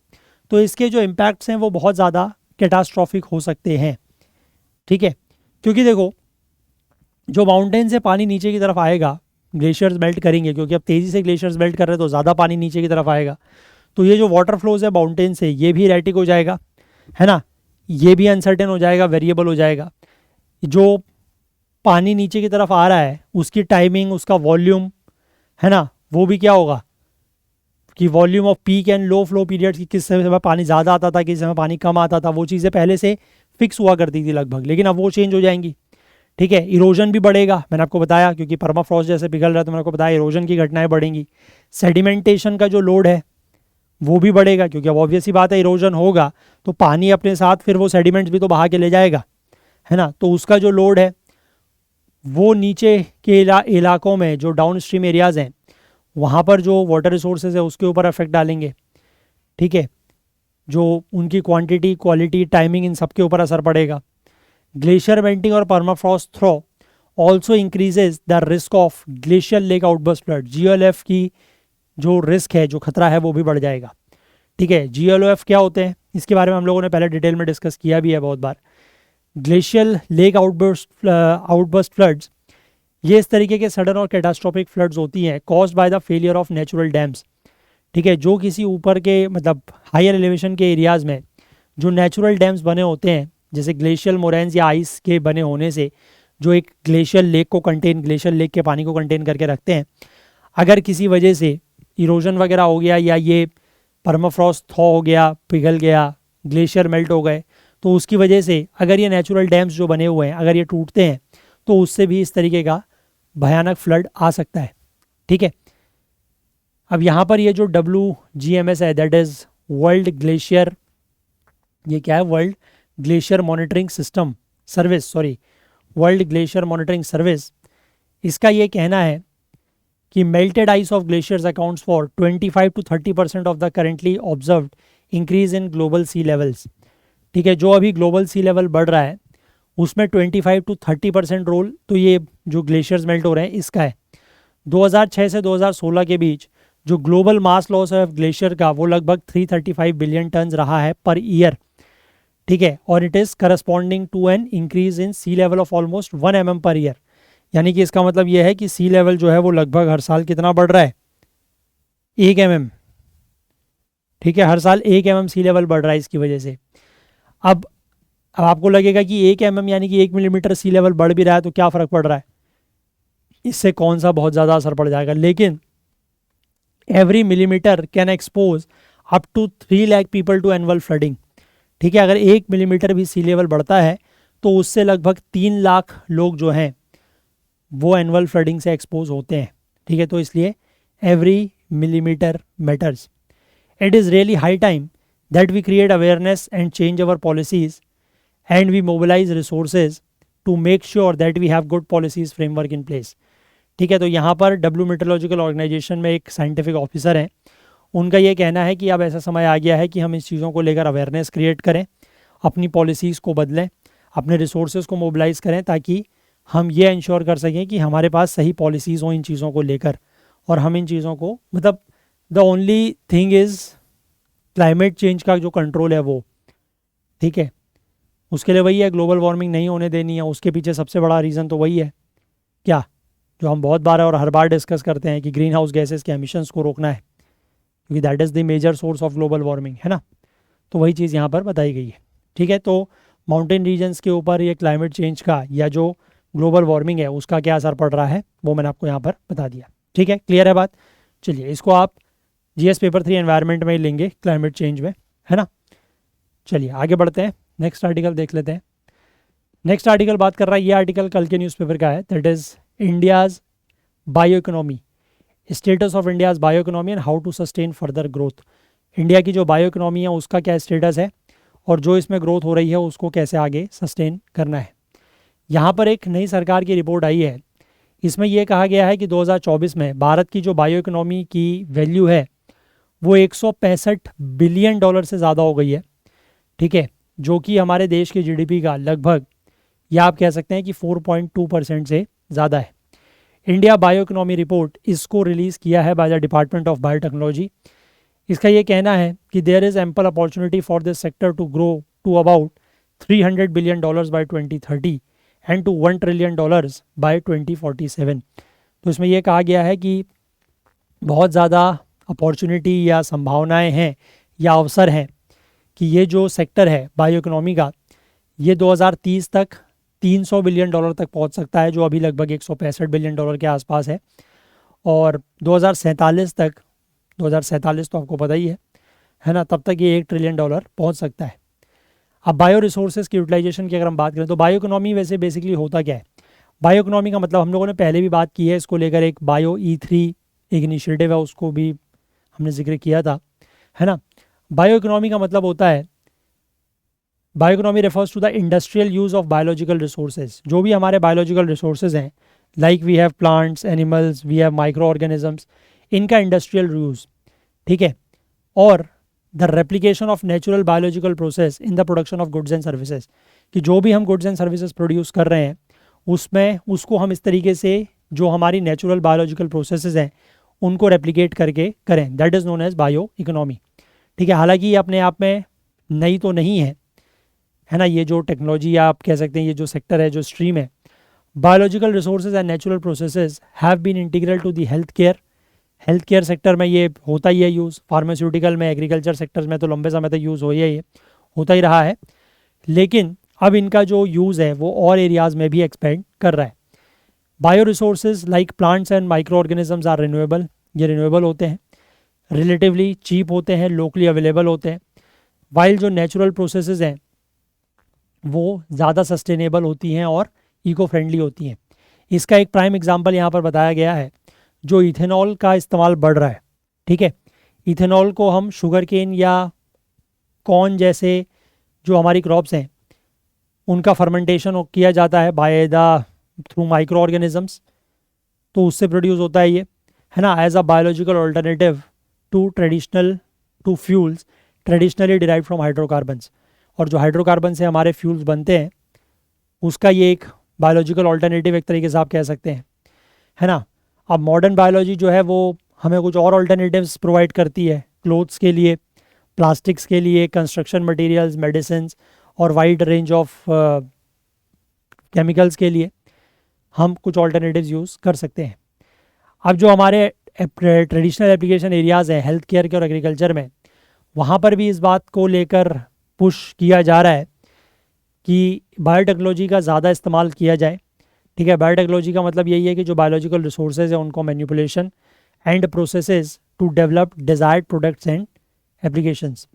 तो इसके जो इम्पैक्ट्स हैं वो बहुत ज़्यादा कैटास्ट्रॉफिक हो सकते हैं। ठीक है, क्योंकि देखो जो माउंटेन से पानी नीचे की तरफ आएगा, ग्लेशियर्स मेल्ट करेंगे, क्योंकि अब तेज़ी से ग्लेशियर्स मेल्ट कर रहे हैं तो ज़्यादा पानी नीचे की तरफ आएगा, तो ये जो वाटर फ्लोज है माउंटेन से, ये भी इरेटिक हो जाएगा, है ना, ये भी अनसर्टेन हो जाएगा, वेरिएबल हो जाएगा। जो पानी नीचे की तरफ आ रहा है उसकी टाइमिंग, उसका वॉल्यूम, है ना, वो भी क्या होगा कि volume off peak and low flow periods, की किस समय पानी ज़्यादा आता था, किस समय पानी कम आता था, वो चीज़ें पहले से फिक्स हुआ करती थी लगभग, लेकिन अब वो चेंज हो जाएंगी। ठीक है, इरोजन भी बढ़ेगा, मैंने आपको बताया, क्योंकि परमाफ्रॉस्ट जैसे पिघल रहा है तो मैंने आपको बताया इरोजन की घटनाएं बढ़ेंगी। सेडिमेंटेशन का जो लोड है वो भी बढ़ेगा, क्योंकि अब ऑब्वियस ही बात है इरोजन होगा तो पानी अपने साथ फिर वो सेडिमेंट्स भी तो बहा के ले जाएगा, है ना, तो उसका जो लोड है वो नीचे के इलाकों में जो डाउन स्ट्रीम एरियाज़ हैं वहाँ पर जो वाटर रिसोर्सेज है उसके ऊपर इफेक्ट डालेंगे। ठीक है, जो उनकी क्वांटिटी, क्वालिटी, टाइमिंग, इन सब के ऊपर असर पड़ेगा। ग्लेशियर मेल्टिंग और permafrost thaw also increases the risk of glacier lake outburst flood. GLF की जो रिस्क है, जो खतरा है, वो भी बढ़ जाएगा। ठीक है, GLF क्या होते हैं इसके बारे में हम लोगों ने पहले डिटेल में डिस्कस किया भी है बहुत बार। ग्लेशियल लेक आउटबर्स्ट फ्लड्स, ये इस तरीके के सडन और कैटास्ट्रोफिक फ्लड्स होती हैं caused by the failure of natural dams. ठीक है, जो किसी ऊपर के मतलब हायर एलिवेशन के एरियाज़ में जो नेचुरल डैम्स बने होते हैं, जैसे ग्लेशियल मोरेन्स या आइस के बने होने से, जो एक ग्लेशियल लेक को कंटेन, ग्लेशियल लेक के पानी को कंटेन करके रखते हैं, अगर किसी वजह से इरोजन वगैरह हो गया या ये परमाफ्रॉस्ट थॉ हो गया, पिघल गया, ग्लेशियर मेल्ट हो गए, तो उसकी वजह से अगर ये नेचुरल डैम्स जो बने हुए हैं अगर ये टूटते हैं तो उससे भी इस तरीके का भयानक फ्लड आ सकता है। ठीक है, अब यहाँ पर ये जो WGMS है, दैट इज़ वर्ल्ड ग्लेशियर, ये क्या है, world glacier monitoring system service, sorry world glacier monitoring service, इसका ये कहना है कि melted ice of glaciers accounts for 25 to 30% of the currently observed increase in global sea levels. ठीक है, जो अभी ग्लोबल सी लेवल बढ़ रहा है उसमें 25 to 30% रोल तो ये जो ग्लेशियर्स मेल्ट हो रहे हैं इसका है। 2006 से 2016 के बीच जो ग्लोबल मास लॉस है ग्लेशियर का वो लगभग 335 बिलियन टन रहा है पर ईयर। ठीक है, और it is corresponding to an increase in sea level of almost 1 mm per year. यानी कि इसका मतलब यह है कि सी लेवल जो है वो लगभग हर साल कितना बढ़ रहा है, 1 mm। ठीक है, हर साल 1 mm सी लेवल बढ़ रहा है इसकी वजह से। अब आपको लगेगा कि 1 mm यानी कि 1 मिलीमीटर सी लेवल बढ़ भी रहा है तो क्या फ़र्क पड़ रहा है, इससे कौन सा बहुत ज़्यादा असर पड़ जाएगा। लेकिन every millimetre can expose up to 3 lakh people to annual flooding. ठीक है, अगर 1 मिलीमीटर भी सी लेवल बढ़ता है तो उससे लगभग 3 लाख लोग जो हैं वो एनुअल फ्लडिंग से एक्सपोज होते हैं। ठीक है, तो इसलिए every millimetre matters. It is really high time that we create awareness and change our policies and we mobilise resources to make sure that we have good policies framework in place. ठीक है, तो यहाँ पर W meteorological organisation में एक scientific officer हैं, उनका ये कहना है कि अब ऐसा समय आ गया है कि हम इस चीज़ों को लेकर अवेयरनेस क्रिएट करें, अपनी पॉलिसीज़ को बदलें, अपने रिसोर्सेज को मोबिलाइज़ करें ताकि हम ये इंश्योर कर सकें कि हमारे पास सही पॉलिसीज़ हों इन चीज़ों को लेकर। और हम इन चीज़ों को मतलब the only thing is climate change का जो कंट्रोल है वो, ठीक है, उसके लिए वही है, ग्लोबल वार्मिंग नहीं होने देनी है। उसके पीछे सबसे बड़ा रीज़न तो वही है, क्या, जो हम बहुत बार और हर बार डिस्कस करते हैं कि ग्रीन हाउस गैसेस के एमिशंस को रोकना है, क्योंकि that is the major source of global warming, है ना। तो वही चीज़ यहाँ पर बताई गई है। ठीक है, तो माउंटेन रीजन्स के ऊपर ये क्लाइमेट चेंज का या जो ग्लोबल वार्मिंग है उसका क्या असर पड़ रहा है वो मैंने आपको यहाँ पर बता दिया। ठीक है, क्लियर है बात। चलिए, इसको आप GS पेपर 3 एनवायरनमेंट में ही लेंगे, क्लाइमेट चेंज में, है ना। चलिए आगे बढ़ते हैं, नेक्स्ट आर्टिकल देख लेते हैं। नेक्स्ट आर्टिकल बात कर रहा है, ये आर्टिकल कल के न्यूज़पेपर का है, that is India's bio economy, status of India's bio economy and how to sustain further growth. India की जो बायो इकोनॉमी है उसका क्या स्टेटस है और जो इसमें ग्रोथ हो रही है उसको कैसे आगे सस्टेन करना है। यहाँ पर एक नई सरकार की रिपोर्ट आई है, इसमें यह कहा गया है कि 2024 में भारत की जो बायो इकोनॉमी की वैल्यू है वो 165 बिलियन डॉलर से ज़्यादा हो गई है। ठीक है, जो कि हमारे देश के GDP का लगभग, या आप कह सकते हैं कि 4.2% से ज़्यादा है। इंडिया बायो इकोनॉमी रिपोर्ट इसको रिलीज़ किया है by the department of biotechnology. इसका ये कहना है कि there is ample opportunity for this sector to grow to about 300 billion dollars by 2030 and to 1 trillion dollars by 2047। तो इसमें यह कहा गया है कि बहुत ज़्यादा अपॉर्चुनिटी या संभावनाएं हैं या अवसर हैं कि ये जो सेक्टर है बायो इकोनॉमी का, ये 2030 तक 300 बिलियन डॉलर तक पहुंच सकता है, जो अभी लगभग 165 बिलियन डॉलर के आसपास है। और 2047 तक, 2047 तो आपको पता ही है ना, तब तक ये 1 ट्रिलियन डॉलर पहुंच सकता है। अब बायो रिसोर्सेज की यूटिलाइजेशन की अगर हम बात करें तो बायो इकोनॉमी वैसे बेसिकली होता क्या है। बायो इकोनॉमी का मतलब हम लोगों ने पहले भी बात की है इसको लेकर, एक बायो E3 एक इनिशिएटिव है, उसको भी हमने जिक्र किया था, है ना। बायो इकोनॉमी का मतलब होता है, bio economy refers to the industrial use of biological resources. जो भी हमारे बायोलॉजिकल रिसोर्सेज हैं, like we have plants, animals, we have micro organisms, इनका इंडस्ट्रियल यूज़, ठीक है, और the replication of natural biological process in the production of goods and services, कि जो भी हम गुड्स एंड सर्विसेज प्रोड्यूस कर रहे हैं उसमें उसको हम इस तरीके से जो हमारी नेचुरल बायोलॉजिकल प्रोसेसेस हैं उनको रेप्लिकेट करके करें, that is known as bio economy. ठीक है, हालांकि ये अपने आप में नई तो नहीं है, है ना, ये जो टेक्नोलॉजी या आप कह सकते हैं ये जो सेक्टर है, जो स्ट्रीम है, biological resources and natural processes have been integral to the health care. Health care sector में ये होता ही है यूज़, फार्मास्यूटिकल में, एग्रीकल्चर सेक्टर्स में तो लंबे समय तक यूज़ हो ही है, ये होता ही रहा है। लेकिन अब इनका जो यूज़ है वो और एरियाज़ में भी एक्सपेंड कर रहा है। Bio resources like plants and micro organisms are renewable, ये रिन्यूएबल होते हैं, रिलेटिवली चीप होते हैं, लोकली अवेलेबल होते हैं। वाइल जो नेचुरल प्रोसेसेस हैं वो ज़्यादा सस्टेनेबल होती हैं और इको फ्रेंडली होती हैं। इसका एक प्राइम एग्जांपल यहाँ पर बताया गया है, जो इथेनॉल का इस्तेमाल बढ़ रहा है। ठीक है, इथेनॉल को हम शुगर केन या कॉर्न जैसे जो हमारी क्रॉप्स हैं उनका फर्मेंटेशन किया जाता है by the through micro organisms, तो उससे प्रोड्यूस होता है ये, है ना, as a biological alternative to fuels traditionally derive from hydrocarbons. और जो हाइड्रोकार्बन से हमारे फ्यूल्स बनते हैं उसका ये एक बायोलॉजिकल ऑल्टरनेटिव एक तरीके से आप कह सकते हैं, है ना। अब मॉडर्न बायोलॉजी जो है वो हमें कुछ और ऑल्टरनेटिव्स प्रोवाइड करती है, क्लोथ्स के लिए, प्लास्टिक्स के लिए, कंस्ट्रक्शन मटेरियल्स, मेडिसिन और वाइड रेंज ऑफ केमिकल्स के लिए हम कुछ ऑल्टरनेटिव्स यूज़ कर सकते हैं। अब जो हमारे ट्रेडिशनल एप्लीकेशन एरियाज़ हैं हेल्थ केयर के और एग्रीकल्चर में, वहाँ पर भी इस बात को लेकर पुश किया जा रहा है कि बायोटेक्नोलॉजी का ज़्यादा इस्तेमाल किया जाए। ठीक है, बायोटेक्नोलॉजी का मतलब यही है कि जो बायोलॉजिकल रिसोर्सेज हैं उनको manipulation and processes to develop desired products and applications.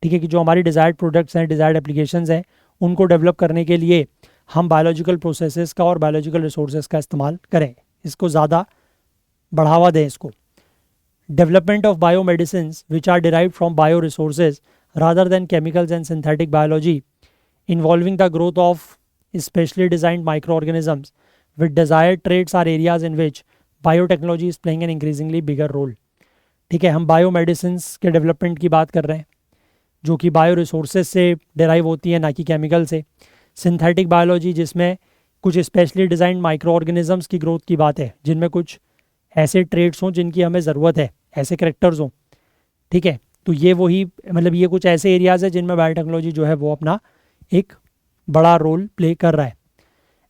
ठीक है, कि जो हमारी डिज़ायर्ड प्रोडक्ट्स हैं, डिज़ायर्ड एप्लीकेशंस हैं, उनको डेवलप करने के लिए हम बायोलॉजिकल प्रोसेसेस का और बायोलॉजिकल रिसोर्सेज का इस्तेमाल करें, इसको ज़्यादा बढ़ावा दें इसको। Development of biomedicines which are derived from bio resources rather than chemicals and synthetic biology involving the growth of specially designed microorganisms with desired traits are areas in which biotechnology is playing an increasingly bigger role। ठीक है, हम बायोमेडिसिन्स के development की बात कर रहे हैं जो कि बायो रिसोर्सेज से डिराइव होती है, ना कि केमिकल से। सिंथेटिक बायोलॉजी जिसमें कुछ स्पेशली डिज़ाइंड माइक्रो ऑर्गेनिजम्स की ग्रोथ की बात है, जिनमें कुछ ऐसे ट्रेड्स हों जिनकी हमें ज़रूरत है, ऐसे करेक्टर्स हों। ठीक है, तो ये वही मतलब ये कुछ ऐसे एरियाज़ है जिनमें बायोटेक्नोलॉजी जो है वो अपना एक बड़ा रोल प्ले कर रहा है।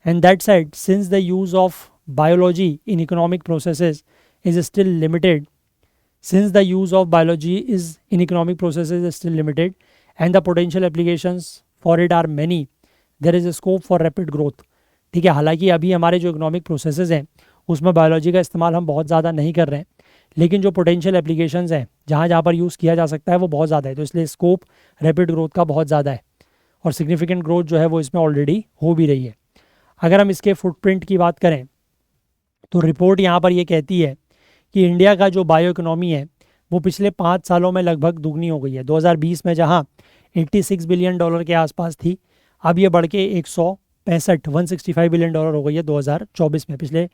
And that side since the use of biology in economic processes is still limited since the use of biology is in economic processes is still limited and the potential applications for it are many, there is a scope for rapid growth। ठीक है, हालांकि अभी हमारे जो economic processes हैं उसमें biology का इस्तेमाल हम बहुत ज़्यादा नहीं कर रहे हैं, लेकिन जो पोटेंशियल एप्लीकेशंस हैं जहाँ जहाँ पर यूज़ किया जा सकता है वो बहुत ज़्यादा है, तो इसलिए स्कोप रैपिड ग्रोथ का बहुत ज़्यादा है और सिग्निफिकेंट ग्रोथ जो है वो इसमें ऑलरेडी हो भी रही है। अगर हम इसके फुटप्रिंट की बात करें तो रिपोर्ट यहाँ पर ये कहती है कि इंडिया का जो बायो इकोनॉमी है वो पिछले 5 सालों में लगभग दुगनी हो गई है। 2020 में जहाँ 86 बिलियन डॉलर के आसपास थी, अब ये बढ़ के 165 बिलियन डॉलर हो गई है 2024 में। पिछले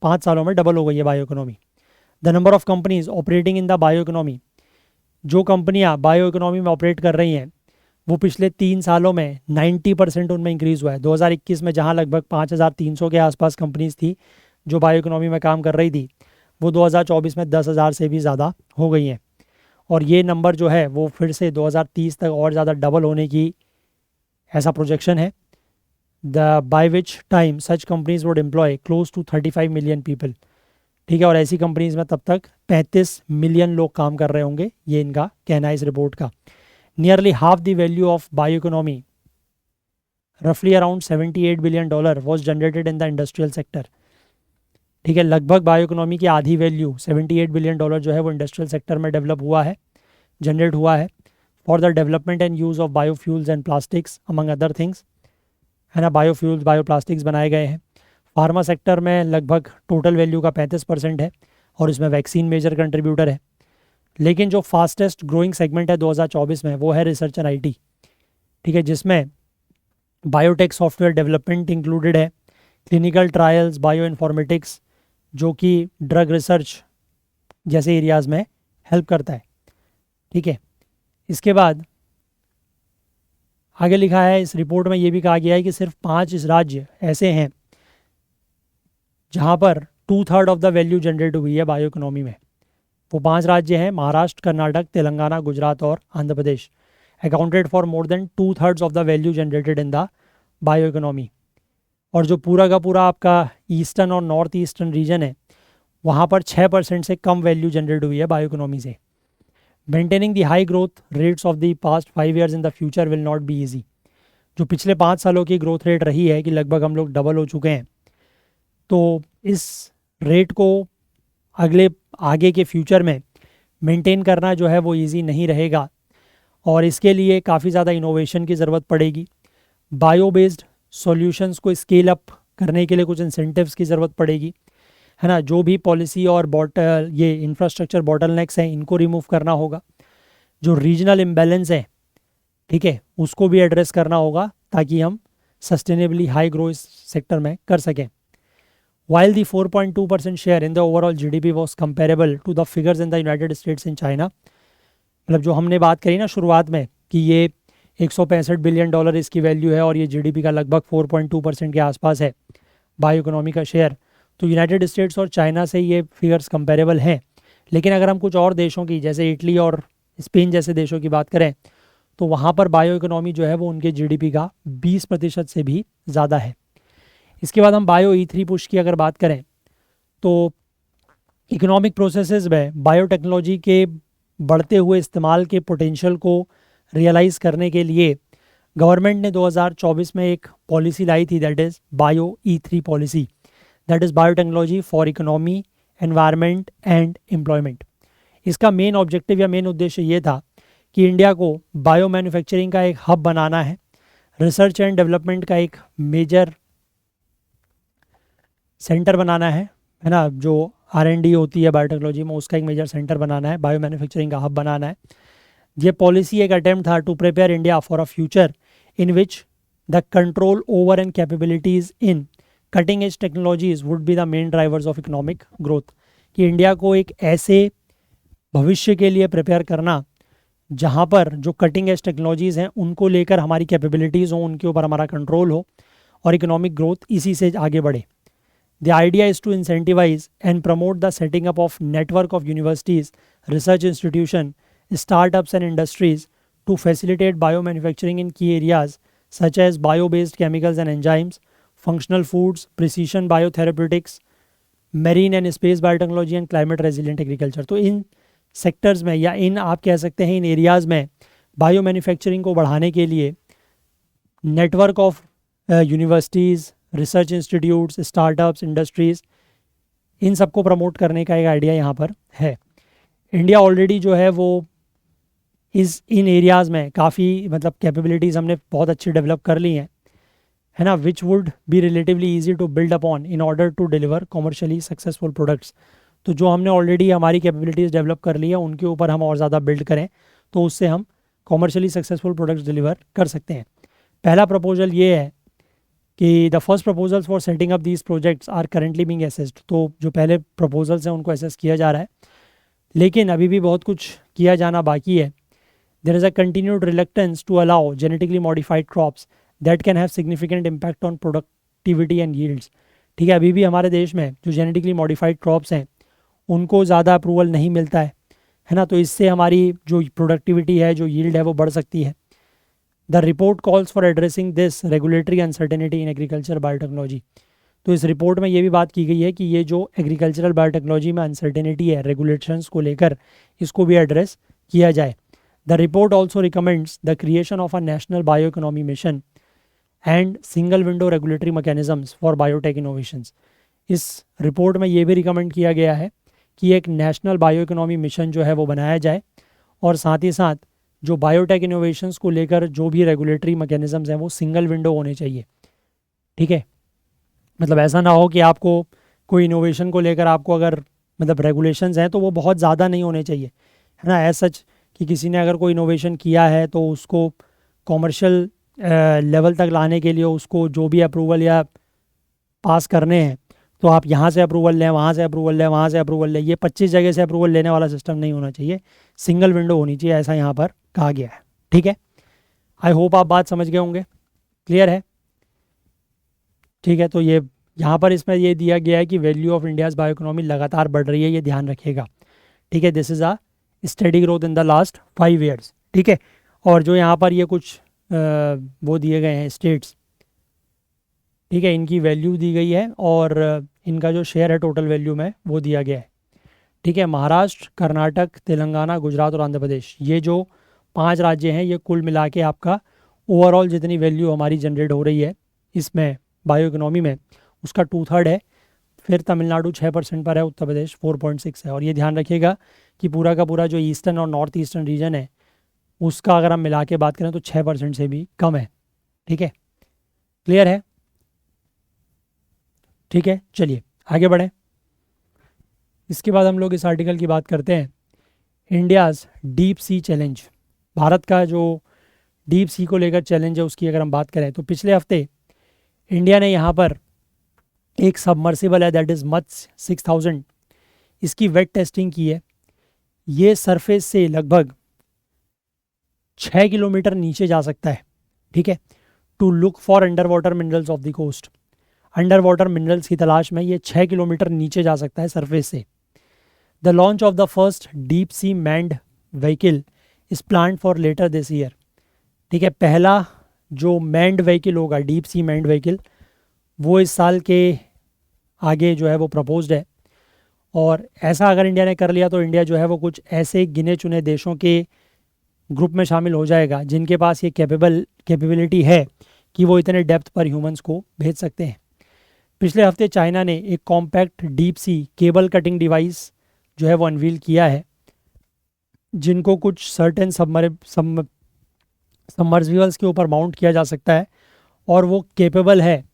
5 सालों में डबल हो गई है bio economy. The number of companies operating in the bio economy, जो कंपनियाँ बायो इकोनॉमी में ऑपरेट कर रही हैं वो पिछले 3 सालों में 90% उनमें इंक्रीज़ हुआ है। 2021 में जहाँ लगभग 5300 के आसपास कंपनीज थी जो बायो इकोनॉमी में काम कर रही थी, वो 2024 में 10,000 से भी ज़्यादा हो गई हैं। और ये नंबर जो है वो फिर से 2030 तक और ज़्यादा डबल होने की ऐसा प्रोजेक्शन है। The by which time such companies would employ close to 35 million people. ठीक है, और ऐसी कंपनीज में तब तक 35 मिलियन लोग काम कर रहे होंगे, ये इनका कहना है इस रिपोर्ट का। Nearly half the value of bio economy, रफली around 78 billion dollar was generated in the industrial sector. ठीक है, लगभग बायो इकोनॉमी की आधी वैल्यू 78 बिलियन डॉलर जो है वो इंडस्ट्रियल सेक्टर में डेवलप हुआ है, जनरेट हुआ है for the development and use of biofuels and plastics among other things, है ना। बायोफ्यूल्स, बायोप्लास्टिक्स बनाए गए हैं। फार्मा सेक्टर में लगभग टोटल वैल्यू का 35% है और इसमें वैक्सीन मेजर कंट्रीब्यूटर है। लेकिन जो फास्टेस्ट ग्रोइंग सेगमेंट है 2024 में वो है रिसर्च एंड IT। ठीक है, जिसमें बायोटेक सॉफ्टवेयर डेवलपमेंट इंक्लूडेड है, क्लिनिकल ट्रायल्स, बायो इन्फॉर्मेटिक्स जो कि ड्रग रिसर्च जैसे एरियाज़ में हेल्प करता है। ठीक है, इसके बाद आगे लिखा है इस रिपोर्ट में ये भी कहा गया है कि सिर्फ 5 राज्य ऐसे हैं जहाँ पर 2/3 ऑफ द वैल्यू जनरेट हुई है बायो इकोनॉमी में। वो 5 राज्य हैं महाराष्ट्र, कर्नाटक, तेलंगाना, गुजरात और Andhra Pradesh. Accounted for more than 2/3 of the value generated in the bio economy. और जो पूरा का पूरा आपका ईस्टर्न और नॉर्थ ईस्टर्न रीजन है, वहाँ पर 6% से कम वैल्यू जनरेट हुई है बायो इकोनॉमी से। Maintaining the high growth rates of the past 5 years in the future will not be easy. जो पिछले 5 सालों की ग्रोथ रेट रही है कि लगभग हम लोग डबल हो चुके हैं, तो इस रेट को आगे के फ्यूचर में मेंटेन करना जो है वो इजी नहीं रहेगा, और इसके लिए काफ़ी ज़्यादा इनोवेशन की ज़रूरत पड़ेगी। बायो बेस्ड सॉल्यूशंस को स्केल अप करने के लिए कुछ इंसेंटिव्स की ज़रूरत पड़ेगी, है ना। जो भी पॉलिसी और ये इंफ्रास्ट्रक्चर बॉटलनेक्स हैं, इनको रिमूव करना होगा। जो रीजनल इम्बैलेंस है, ठीक है, उसको भी एड्रेस करना होगा ताकि हम सस्टेनेबली हाई ग्रो इस सेक्टर में कर सकें। While the 4.2% share in the overall GDP was comparable to the figures in the United States and China, मतलब जो हमने बात करी ना शुरुआत में कि ये 165 बिलियन डॉलर इसकी वैल्यू है और ये जीडीपी का लगभग 4.2% के आसपास है बायो इकोनॉमी का शेयर, तो यूनाइटेड स्टेट्स और चाइना से ये फिगर्स कंपेरेबल हैं। लेकिन अगर हम कुछ और देशों की जैसे इटली और स्पेन जैसे देशों की बात करें, तो वहाँ पर बायो इकोनॉमी जो है वो उनके जीडीपी का 20% से भी ज़्यादा है। इसके बाद हम बायो E3 पुश की अगर बात करें, तो इकोनॉमिक प्रोसेसेस में बायोटेक्नोलॉजी के बढ़ते हुए इस्तेमाल के पोटेंशियल को रियलाइज़ करने के लिए गवर्नमेंट ने 2024 में एक पॉलिसी लाई थी, that is bio E3 policy, that is biotechnology for economy, environment and employment. इसका मेन ऑब्जेक्टिव या मेन उद्देश्य ये था कि इंडिया को बायो मैन्युफैक्चरिंग का एक हब बनाना है, रिसर्च एंड डेवलपमेंट का एक मेजर सेंटर बनाना है ना। जो R&D होती है बायोटेक्नोलॉजी में, उसका एक मेजर सेंटर बनाना है, बायो मैन्युफैक्चरिंग का हब बनाना है। ये पॉलिसी एक अटेम्प्ट था to prepare India for a future in which the control over and capabilities in cutting edge technologies would be the main drivers of economic growth. कि India को एक ऐसे भविष्य के लिए प्रिपेयर करना जहाँ पर जो कटिंग एज टेक्नोलॉजीज़ हैं उनको लेकर हमारी कैपेबिलिटीज़ हों, उनके ऊपर हमारा कंट्रोल हो और इकोनॉमिक ग्रोथ इसी से आगे बढ़े। The idea is to incentivize and promote the setting up of network of universities, research institutions, startups and industries to facilitate biomanufacturing in key areas such as bio-based chemicals and enzymes, functional foods, precision biotherapeutics, marine and space biotechnology and climate resilient agriculture। तो इन sectors में या इन आप कह सकते हैं इन areas में bio manufacturing को बढ़ाने के लिए network of universities, research institutes, startups, industries, इन सबको प्रमोट करने का एक आइडिया यहाँ पर है। इंडिया ऑलरेडी जो है वो इन एरियाज़ में काफ़ी मतलब कैपेबिलिटीज़ हमने बहुत अच्छी डेवलप कर ली हैं, है ना, which would be relatively easy to build upon in order to deliver commercially successful products. तो जो हमने ऑलरेडी हमारी कैपेबिलिटीज़ डेवलप कर ली है उनके ऊपर हम और ज़्यादा बिल्ड करें तो उससे हम कॉमर्शियली सक्सेसफुल प्रोडक्ट्स डिलीवर कर सकते हैं। पहला प्रपोजल ये है कि the first proposals for setting up these projects are currently being assessed. तो जो पहले प्रपोजल्स हैं उनको असेस किया जा रहा है, लेकिन अभी भी बहुत कुछ किया जाना बाकी है। There is a continued reluctance to allow genetically modified crops that can have significant impact on productivity and yields. ठीक है, अभी भी हमारे देश में जो जेनेटिकली मॉडिफाइड क्रॉप्स हैं उनको ज़्यादा अप्रूवल नहीं मिलता है ना, तो इससे हमारी जो प्रोडक्टिविटी है, जो यील्ड है, वो बढ़ सकती है। The report calls for addressing this regulatory uncertainty in agriculture biotechnology. तो इस रिपोर्ट में ये भी बात की गई है कि ये जो एग्रीकल्चरल बायोटेक्नोलॉजी में अनसर्टेनिटी है रेगुलेशंस को लेकर, इसको भी एड्रेस किया जाए। The report also recommends the creation of a national bio economy mission and single window regulatory mechanisms for biotech innovations. इस रिपोर्ट में ये भी रिकमेंड किया गया है कि एक नेशनल बायो इकोनॉमी मिशन जो है वो बनाया जाए और साथ ही साथ जो बायोटेक इनोवेशंस को लेकर जो भी रेगुलेटरी मैकेनिज्म्स हैं वो सिंगल विंडो होने चाहिए। ठीक है, मतलब ऐसा ना हो कि आपको कोई इनोवेशन को लेकर आपको अगर मतलब रेगुलेशंस हैं तो वो बहुत ज़्यादा नहीं होने चाहिए, है ना। एज सच कि किसी ने अगर कोई इनोवेशन किया है तो उसको कॉमर्शियल लेवल तक लाने के लिए उसको जो भी अप्रूवल या पास करने हैं तो आप यहाँ से अप्रूवल लें, वहाँ से अप्रूवल लें, वहाँ से अप्रूवल लें, ये 25 जगह से अप्रूवल लेने वाला सिस्टम नहीं होना चाहिए, सिंगल विंडो होनी चाहिए, ऐसा यहाँ पर कहा गया है। ठीक है, आई होप आप बात समझ गए होंगे, क्लियर है। ठीक है, तो ये यहाँ पर इसमें ये दिया गया है कि value of India's bio economy लगातार बढ़ रही है, ये ध्यान रखिएगा। ठीक है, this is a study growth in the last 5 years. ठीक है, और जो यहाँ पर ये कुछ वो दिए गए हैं स्टेट्स, ठीक है, इनकी वैल्यू दी गई है और इनका जो शेयर है टोटल वैल्यू में वो दिया गया है। ठीक है, महाराष्ट्र, कर्नाटक, तेलंगाना, गुजरात और आंध्र प्रदेश, ये जो 5 राज्य हैं ये कुल मिला के आपका ओवरऑल जितनी वैल्यू हमारी जनरेट हो रही है इसमें बायो इकोनॉमी में, उसका 2/3 है। फिर तमिलनाडु 6% पर है, उत्तर प्रदेश 4.6 है। और ये ध्यान रखिएगा कि पूरा का पूरा जो ईस्टर्न और नॉर्थ ईस्टर्न रीजन है उसका अगर हम मिला के बात करें तो 6% से भी कम है। ठीक है, क्लियर है? ठीक है, चलिए आगे बढ़ें। इसके बाद हम लोग इस आर्टिकल की बात करते हैं, India's deep sea challenge. Bharat का जो डीप सी को लेकर चैलेंज है उसकी अगर हम बात करें तो पिछले हफ्ते इंडिया ने यहाँ पर एक सबमर्सिबल है दैट इज़ मत्स्य 6000, इसकी वेट टेस्टिंग की है। ये सरफेस से लगभग 6 किलोमीटर नीचे जा सकता है। ठीक है, to look for underwater minerals off the coast. Underwater minerals की तलाश में ये 6 किलोमीटर नीचे जा सकता है सरफेस से। The launch of the first deep sea manned vehicle is planned for later this year. ठीक है, पहला जो मैंड व्हीकल होगा, डीप सी मैंड व्हीकल, वो इस साल के आगे जो है वो प्रपोज्ड है। और ऐसा अगर इंडिया ने कर लिया तो इंडिया जो है वो कुछ ऐसे गिने चुने देशों के ग्रुप में शामिल हो जाएगा जिनके पास ये कैपेबिलिटी है कि वो इतने डेप्थ पर ह्यूमंस को भेज सकते हैं। पिछले हफ्ते चाइना ने एक compact deep sea cable cutting device जो है वो अनवील किया है, जिनको कुछ सर्टेन सबमर्सिबल्स के ऊपर माउंट किया जा सकता है और वो केपेबल है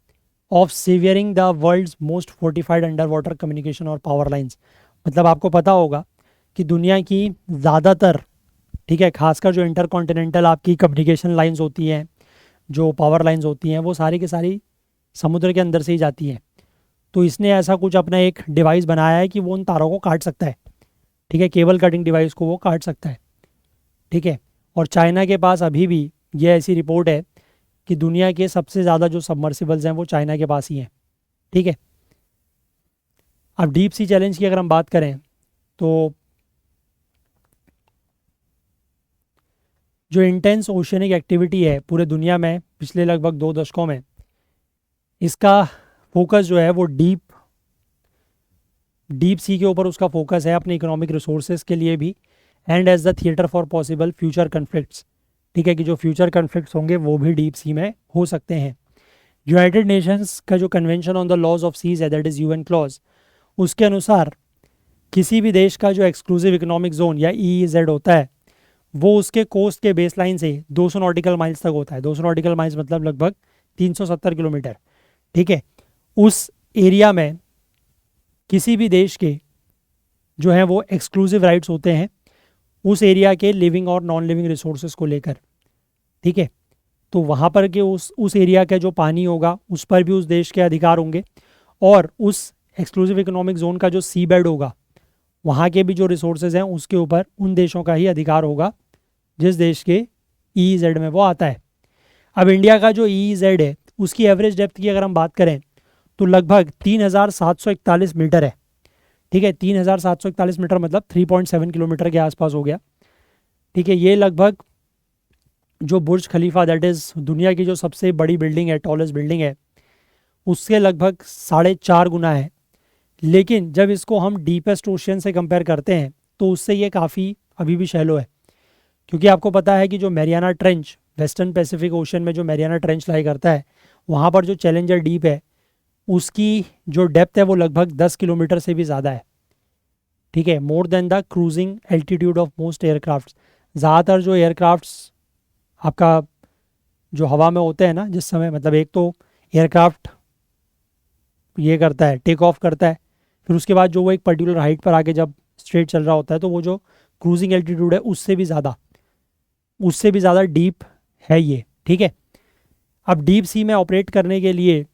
of severing the world's most fortified under water communication और पावर लाइंस। मतलब आपको पता होगा कि दुनिया की ज़्यादातर, ठीक है, खासकर जो इंटरकॉन्टिनेंटल आपकी कम्युनिकेशन लाइंस होती हैं, जो पावर लाइंस होती हैं, वो सारी की सारी समुद्र के अंदर से ही जाती हैं। तो इसने ऐसा कुछ अपना एक डिवाइस बनाया है कि वो उन तारों को काट सकता है। ठीक है, केबल कटिंग डिवाइस को वो काट सकता है। ठीक है, और चाइना के पास अभी भी ये ऐसी रिपोर्ट है कि दुनिया के सबसे ज़्यादा जो सबमर्सिबल्स हैं वो चाइना के पास ही हैं। ठीक है, अब डीप सी चैलेंज की अगर हम बात करें तो जो इंटेंस ओशियनिक एक्टिविटी है पूरे दुनिया में पिछले लगभग 2 दशकों में, इसका फोकस जो है वो डीप सी के ऊपर उसका फोकस है अपने इकोनॉमिक रिसोर्सेज के लिए भी, and as the theatre for possible future conflicts. ठीक है, कि जो फ्यूचर कन्फ्लिक्ट्स होंगे वो भी डीप सी में हो सकते हैं। यूनाइटेड नेशंस का जो convention on the laws of seas है दैट इज़ यूएन क्लॉज, उसके अनुसार किसी भी देश का जो एक्सक्लूसिव इकोनॉमिक जोन या ईईजेड होता है वो उसके कोस्ट के बेसलाइन से 200 नॉटिकल माइल्स तक होता है। 200 नॉटिकल माइल्स मतलब लगभग 370 किलोमीटर। ठीक है, उस एरिया में किसी भी देश के जो है वो एक्सक्लूसिव राइट्स होते हैं उस एरिया के लिविंग और नॉन लिविंग रिसोर्सेज को लेकर। ठीक है, तो वहाँ पर के उस एरिया का जो पानी होगा उस पर भी उस देश के अधिकार होंगे, और उस एक्सक्लूसिव इकोनॉमिक जोन का जो सी बेड होगा वहाँ के भी जो रिसोर्सेज हैं उसके ऊपर उन देशों का ही अधिकार होगा जिस देश के ईईजेड में वो आता है। अब इंडिया का जो ईईजेड है उसकी एवरेज डेप्थ की अगर हम बात करें तो लगभग 3741 मीटर है। ठीक है, 3741 मीटर मतलब 3.7 किलोमीटर के आसपास हो गया। ठीक है, ये लगभग जो बुर्ज खलीफा दैट इज़ दुनिया की जो सबसे बड़ी बिल्डिंग है, टॉलेस्ट बिल्डिंग है, उससे लगभग 4.5 गुना है। लेकिन जब इसको हम डीपेस्ट ओशियन से कंपेयर करते हैं तो उससे ये काफ़ी अभी भी शैलो है, क्योंकि आपको पता है कि जो Mariana trench western Pacific ocean में जो मैरियाना ट्रेंच लाई करता है वहाँ पर जो चैलेंजर डीप है उसकी जो डेप्थ है वो लगभग 10 किलोमीटर से भी ज़्यादा है। ठीक है, more than the cruising altitude of most aircraft. ज़्यादातर जो एयरक्राफ्ट्स आपका जो हवा में होते हैं ना जिस समय, मतलब एक तो एयरक्राफ्ट ये करता है टेक ऑफ करता है, फिर उसके बाद जो वो एक पर्टिकुलर हाइट पर आके जब स्ट्रेट चल रहा होता है तो वो जो क्रूजिंग एल्टीट्यूड है उससे भी ज़्यादा डीप है ये। ठीक है, अब डीप सी में ऑपरेट करने के लिए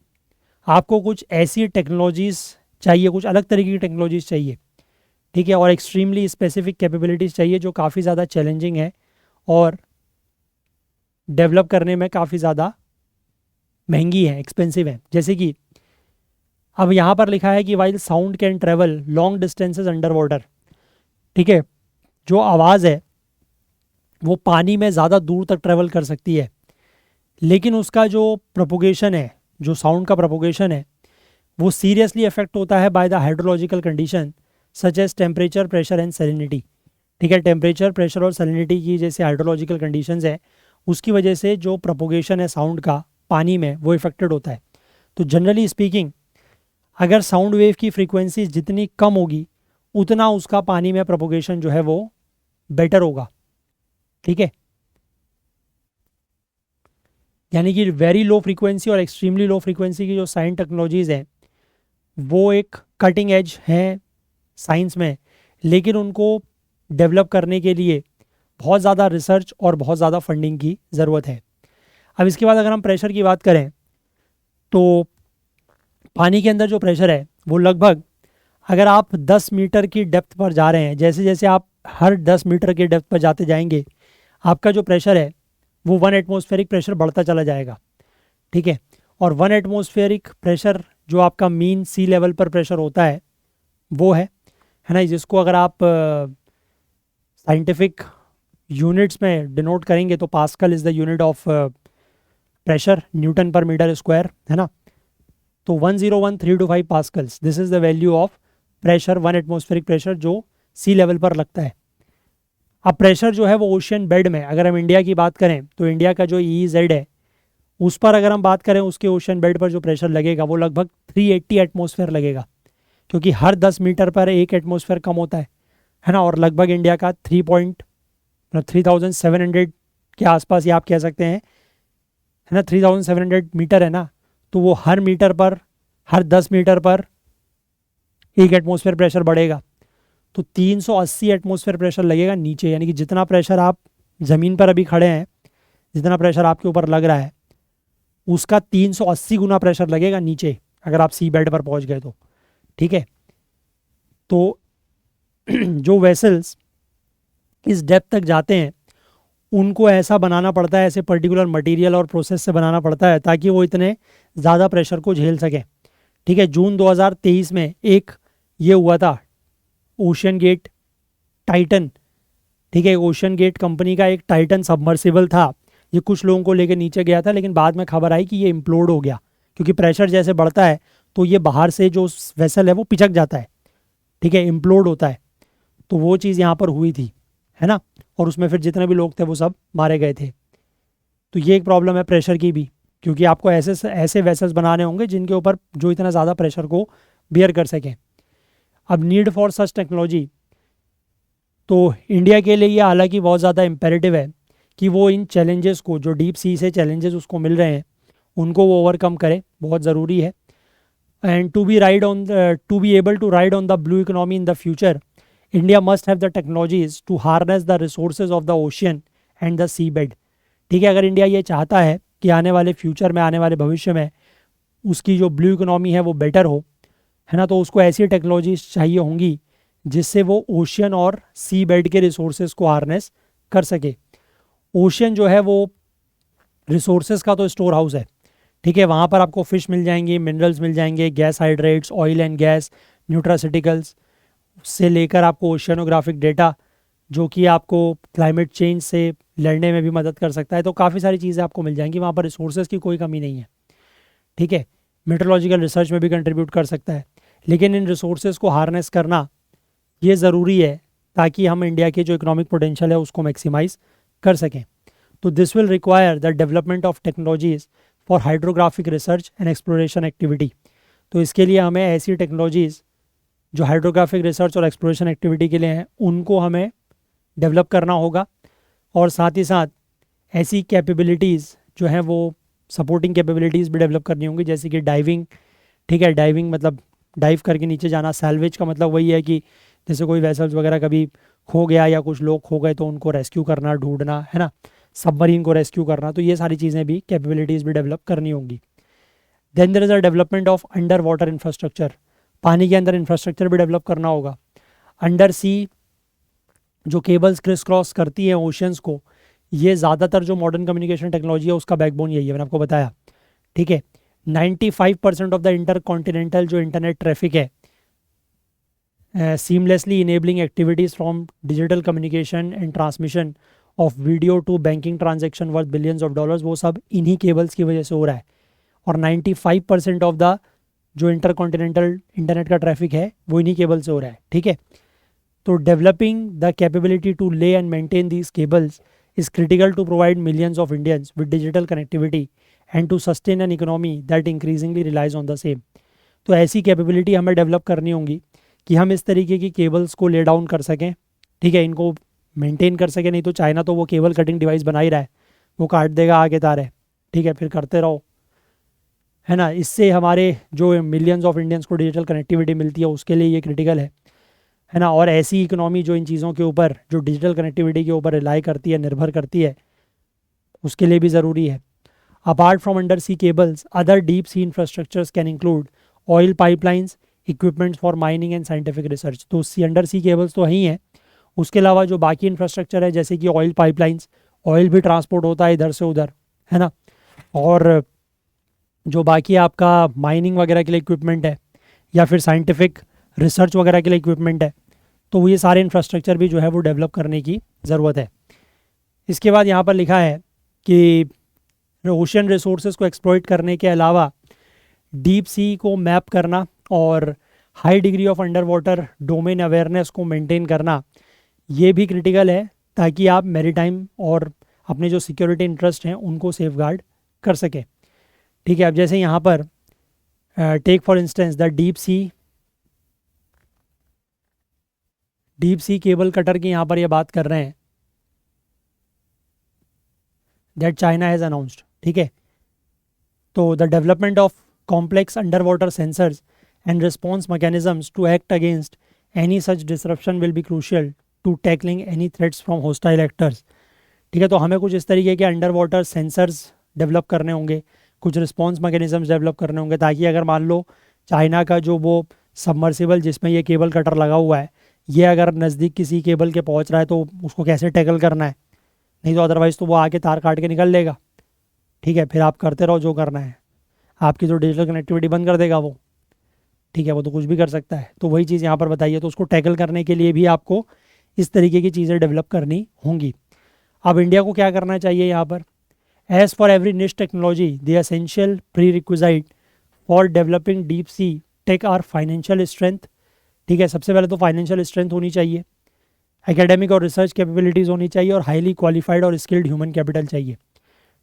आपको कुछ ऐसी टेक्नोलॉजीज़ चाहिए, कुछ अलग तरीके की टेक्नोलॉजीज़ चाहिए। ठीक है, और एक्सट्रीमली स्पेसिफिक कैपेबिलिटीज़ चाहिए जो काफ़ी ज़्यादा चैलेंजिंग है और डेवलप करने में काफ़ी ज़्यादा महंगी है, एक्सपेंसिव है। जैसे कि अब यहाँ पर लिखा है कि while sound can travel long distances under water. ठीक है, जो आवाज़ है वो पानी में ज़्यादा दूर तक ट्रेवल कर सकती है, लेकिन उसका जो प्रोपोगेशन है, जो साउंड का प्रोपोगेशन है, वो सीरियसली अफेक्ट होता है by the hydrological condition such as temperature, pressure and salinity. ठीक है, टेम्परेचर, प्रेशर और सैलिनिटी की जैसे हाइड्रोलॉजिकल कंडीशंस है, उसकी वजह से जो प्रोपोगेशन है साउंड का पानी में, वो इफेक्टेड होता है। तो जनरली स्पीकिंग, अगर साउंड वेव की फ्रीक्वेंसी जितनी कम होगी, उतना उसका पानी में प्रोपोगेशन जो है वो बेटर होगा। ठीक है, यानी कि वेरी लो फ्रीक्वेंसी और एक्सट्रीमली लो फ्रीक्वेंसी की जो साइंस टेक्नोलॉजीज़ हैं, वो एक कटिंग एज हैं साइंस में, लेकिन उनको डेवलप करने के लिए बहुत ज़्यादा रिसर्च और बहुत ज़्यादा फंडिंग की ज़रूरत है। अब इसके बाद अगर हम प्रेशर की बात करें, तो पानी के अंदर जो प्रेशर है वो लगभग, अगर आप 10 मीटर की डेप्थ पर जा रहे हैं, जैसे जैसे आप हर 10 मीटर की डेप्थ पर जाते जाएंगे, आपका जो प्रेशर है वो 1 एटमॉस्फेरिक प्रेशर बढ़ता चला जाएगा। ठीक है, और 1 एटमॉस्फेरिक प्रेशर जो आपका मीन सी लेवल पर प्रेशर होता है वो है ना, जिसको अगर आप साइंटिफिक यूनिट्स में डिनोट करेंगे तो pascal is the unit of pressure, newton per metre square, है ना। तो 101,325 pascals, this is the value of pressure, 1 atmospheric pressure जो सी लेवल पर लगता है। अब प्रेशर जो है वो ओशियन बेड में, अगर हम इंडिया की बात करें तो इंडिया का जो EEZ है, उस पर अगर हम बात करें, उसके ओशियन बेड पर जो प्रेशर लगेगा वो लगभग 380 एटमॉस्फेयर लगेगा, क्योंकि हर 10 मीटर पर 1 एटमॉस्फेयर कम होता है ना। और लगभग इंडिया का 3,700 के आसपास, ये आप कह सकते हैं, है ना, 3,700 मीटर है ना, तो वो हर मीटर पर, हर 10 मीटर पर 1 एटमॉस्फेयर प्रेशर बढ़ेगा, तो 380 एटमॉस्फेयर प्रेशर लगेगा नीचे। यानी कि जितना प्रेशर आप ज़मीन पर अभी खड़े हैं, जितना प्रेशर आपके ऊपर लग रहा है, उसका 380 गुना प्रेशर लगेगा नीचे, अगर आप सी बेड पर पहुंच गए तो। ठीक है, तो जो वेसल्स इस डेप्थ तक जाते हैं, उनको ऐसा बनाना पड़ता है, ऐसे पर्टिकुलर मटेरियल और प्रोसेस से बनाना पड़ता है ताकि वो इतने ज़्यादा प्रेशर को झेल सकें। ठीक है, जून 2023 में एक ये हुआ था, ओशियन गेट टाइटन। ठीक है, ओशियन गेट कंपनी का एक टाइटन सबमर्सिबल था, ये कुछ लोगों को लेकर नीचे गया था, लेकिन बाद में खबर आई कि ये इम्प्लोड हो गया, क्योंकि प्रेशर जैसे बढ़ता है तो ये बाहर से जो वेसल है वो पिचक जाता है। ठीक है, इम्प्लोड होता है। तो वो चीज़ यहाँ पर हुई थी, है ना, और उसमें फिर जितने भी लोग थे वो सब मारे गए थे। तो ये एक प्रॉब्लम है प्रेशर की भी, क्योंकि आपको ऐसे ऐसे वेसल्स बनाने होंगे जिनके ऊपर जो इतना ज़्यादा प्रेशर को बियर कर सकें। अब नीड फॉर सच टेक्नोलॉजी, तो इंडिया के लिए ये हालांकि बहुत ज़्यादा इम्पेरेटिव है कि वो इन चैलेंजेस को, जो डीप सी से चैलेंजेस उसको मिल रहे हैं, उनको वो ओवरकम करे, बहुत ज़रूरी है। And to be able to ride on the blue economy in the future, India must have the technologies to harness the resources of the ocean and the seabed. ठीक है, अगर इंडिया ये चाहता है कि आने वाले फ्यूचर में, आने वाले भविष्य में उसकी जो ब्लू इकोनॉमी है वो बेटर हो, है ना, तो उसको ऐसी टेक्नोलॉजीज चाहिए होंगी जिससे वो ओशियन और सी बेड के रिसोर्सेज को हार्नेस कर सके। ओशियन जो है वो रिसोर्सेज का तो स्टोर हाउस है। ठीक है, वहाँ पर आपको फ़िश मिल जाएंगी, मिनरल्स मिल जाएंगे, gas hydrates, oil and gas, nutraceuticals से लेकर आपको ओशियनोग्राफिक डेटा, जो कि आपको क्लाइमेट चेंज से लड़ने में भी मदद कर सकता है। तो काफ़ी सारी चीज़ें आपको मिल जाएंगी वहाँ पर, रिसोर्सेज की कोई कमी नहीं है। ठीक है, मेट्रोलॉजिकल रिसर्च में भी कंट्रीब्यूट कर सकता है, लेकिन इन रिसोर्सेज को हार्नेस करना ये ज़रूरी है ताकि हम इंडिया के जो इकोनॉमिक पोटेंशियल है उसको मैक्सिमाइज कर सकें। तो this will require the development of technologies for hydrographic research and exploration activity. तो इसके लिए हमें ऐसी टेक्नोलॉजीज़ जो हाइड्रोग्राफिक रिसर्च और एक्सप्लोरेशन एक्टिविटी के लिए हैं, उनको हमें डेवलप करना होगा, और साथ ही साथ ऐसी कैपेबिलिटीज़ जो हैं वो सपोर्टिंग कैपेबिलिटीज़ भी डेवलप करनी होंगी, जैसे कि डाइविंग। ठीक है, डाइविंग मतलब डाइव करके नीचे जाना। सैल्वेज का मतलब वही है कि जैसे कोई वेसल्स वगैरह कभी खो गया या कुछ लोग खो गए तो उनको रेस्क्यू करना, ढूंढना, है ना, सबमरीन को रेस्क्यू करना। तो ये सारी चीज़ें भी, कैपेबिलिटीज़ भी डेवलप करनी होंगी। Then there is a development of underwater infrastructure, पानी के अंदर इंफ्रास्ट्रक्चर भी डेवलप करना होगा। अंडर सी जो केबल्स क्रिस क्रॉस करती हैं ओशियंस को, ये ज़्यादातर जो मॉडर्न कम्युनिकेशन टेक्नोलॉजी है उसका बैकबोन यही है, मैंने आपको बताया। ठीक है, 95% ऑफ द इंटर कॉन्टिनेंटल जो इंटरनेट ट्रैफिक है, seamlessly enabling activities from digital communication and transmission of video to banking transaction worth billions of dollars, वो सब इन्हीं केबल्स की वजह से हो रहा है। और 95% ऑफ द जो इंटरकॉन्टिनेंटल इंटरनेट का ट्रैफिक है वो इन्हीं केबल से हो रहा है। ठीक है, तो डेवलपिंग द कैपेबिलिटी टू ले and maintain these cables is critical to provide millions of Indians with digital connectivity and to sustain an economy that increasingly relies on the same। तो ऐसी कैपेबिलिटी हमें डेवलप करनी होगी कि हम इस तरीके की केबल्स को ले डाउन कर सकें। ठीक है, इनको मेंटेन कर सकें, नहीं तो चाइना तो वो केबल कटिंग डिवाइस बना ही रहा है, वो काट देगा आगे तारे। ठीक है, फिर करते रहो, है ना। इससे हमारे जो मिलियंस ऑफ इंडियंस को डिजिटल कनेक्टिविटी मिलती है उसके लिए ये क्रिटिकल है ना। और ऐसी इकोनॉमी जो इन चीज़ों के ऊपर, जो डिजिटल कनेक्टिविटी के ऊपर रिलाई करती है, निर्भर करती है, उसके लिए भी ज़रूरी है। Apart from undersea cables, other deep sea infrastructures can include oil pipelines, equipments for mining and scientific research. तो सी अंडर सी केबल्स तो ही हैं, उसके अलावा जो बाकी इंफ्रास्ट्रक्चर है जैसे कि ऑयल पाइपलाइंस, ऑयल भी ट्रांसपोर्ट होता है इधर से उधर, है ना। और जो बाकी आपका माइनिंग वगैरह के लिए इक्विपमेंट है या फिर साइंटिफिक रिसर्च वगैरह के लिए इक्विपमेंट है, तो ये सारे इंफ्रास्ट्रक्चर भी जो है वो डेवलप करने की ज़रूरत है। इसके बाद यहाँ पर लिखा है कि ओशन रिसोर्सेज को एक्सप्लॉइट करने के अलावा डीप सी को मैप करना और high degree of under water domain awareness को मेंटेन करना, ये भी क्रिटिकल है ताकि आप मैरीटाइम और अपने जो सिक्योरिटी इंटरेस्ट हैं उनको सेफगार्ड कर सकें। ठीक है, अब जैसे यहाँ पर take for instance the deep sea cable cutter की यहाँ पर ये बात कर रहे हैं दैट चाइना हैज़ अनाउंस्ड। ठीक है, तो the development of complex underwater sensors and response mechanisms to act against any such disruption will be crucial to tackling any threats from hostile actors. ठीक है, तो हमें कुछ इस तरीके के अंडर वाटर सेंसर्स डेवलप करने होंगे, कुछ रिस्पॉन्स मैकेनिज्म्स डेवलप करने होंगे, ताकि अगर मान लो चाइना का जो वो सबमर्सिबल जिसमें ये केबल कटर लगा हुआ है, ये अगर नज़दीक किसी केबल के पहुंच रहा है तो उसको कैसे टैकल करना है, नहीं तो अदरवाइज़ तो वो आके तार काट के निकल लेगा। ठीक है, फिर आप करते रहो जो करना है, आपकी जो डिजिटल कनेक्टिविटी बंद कर देगा वो। ठीक है, वो तो कुछ भी कर सकता है। तो वही चीज़ यहाँ पर बताइए, तो उसको टैकल करने के लिए भी आपको इस तरीके की चीज़ें डेवलप करनी होंगी। अब इंडिया को क्या करना चाहिए यहाँ पर, as for every niche technology the essential prerequisite for developing deep sea tech are financial strength. ठीक है, सबसे पहले तो फाइनेंशियल स्ट्रेंथ होनी चाहिए, एकेडमिक और रिसर्च कैपेबिलिटीज़ होनी चाहिए, और हाईली क्वालिफाइड और स्किल्ड ह्यूमन कैपिटल चाहिए।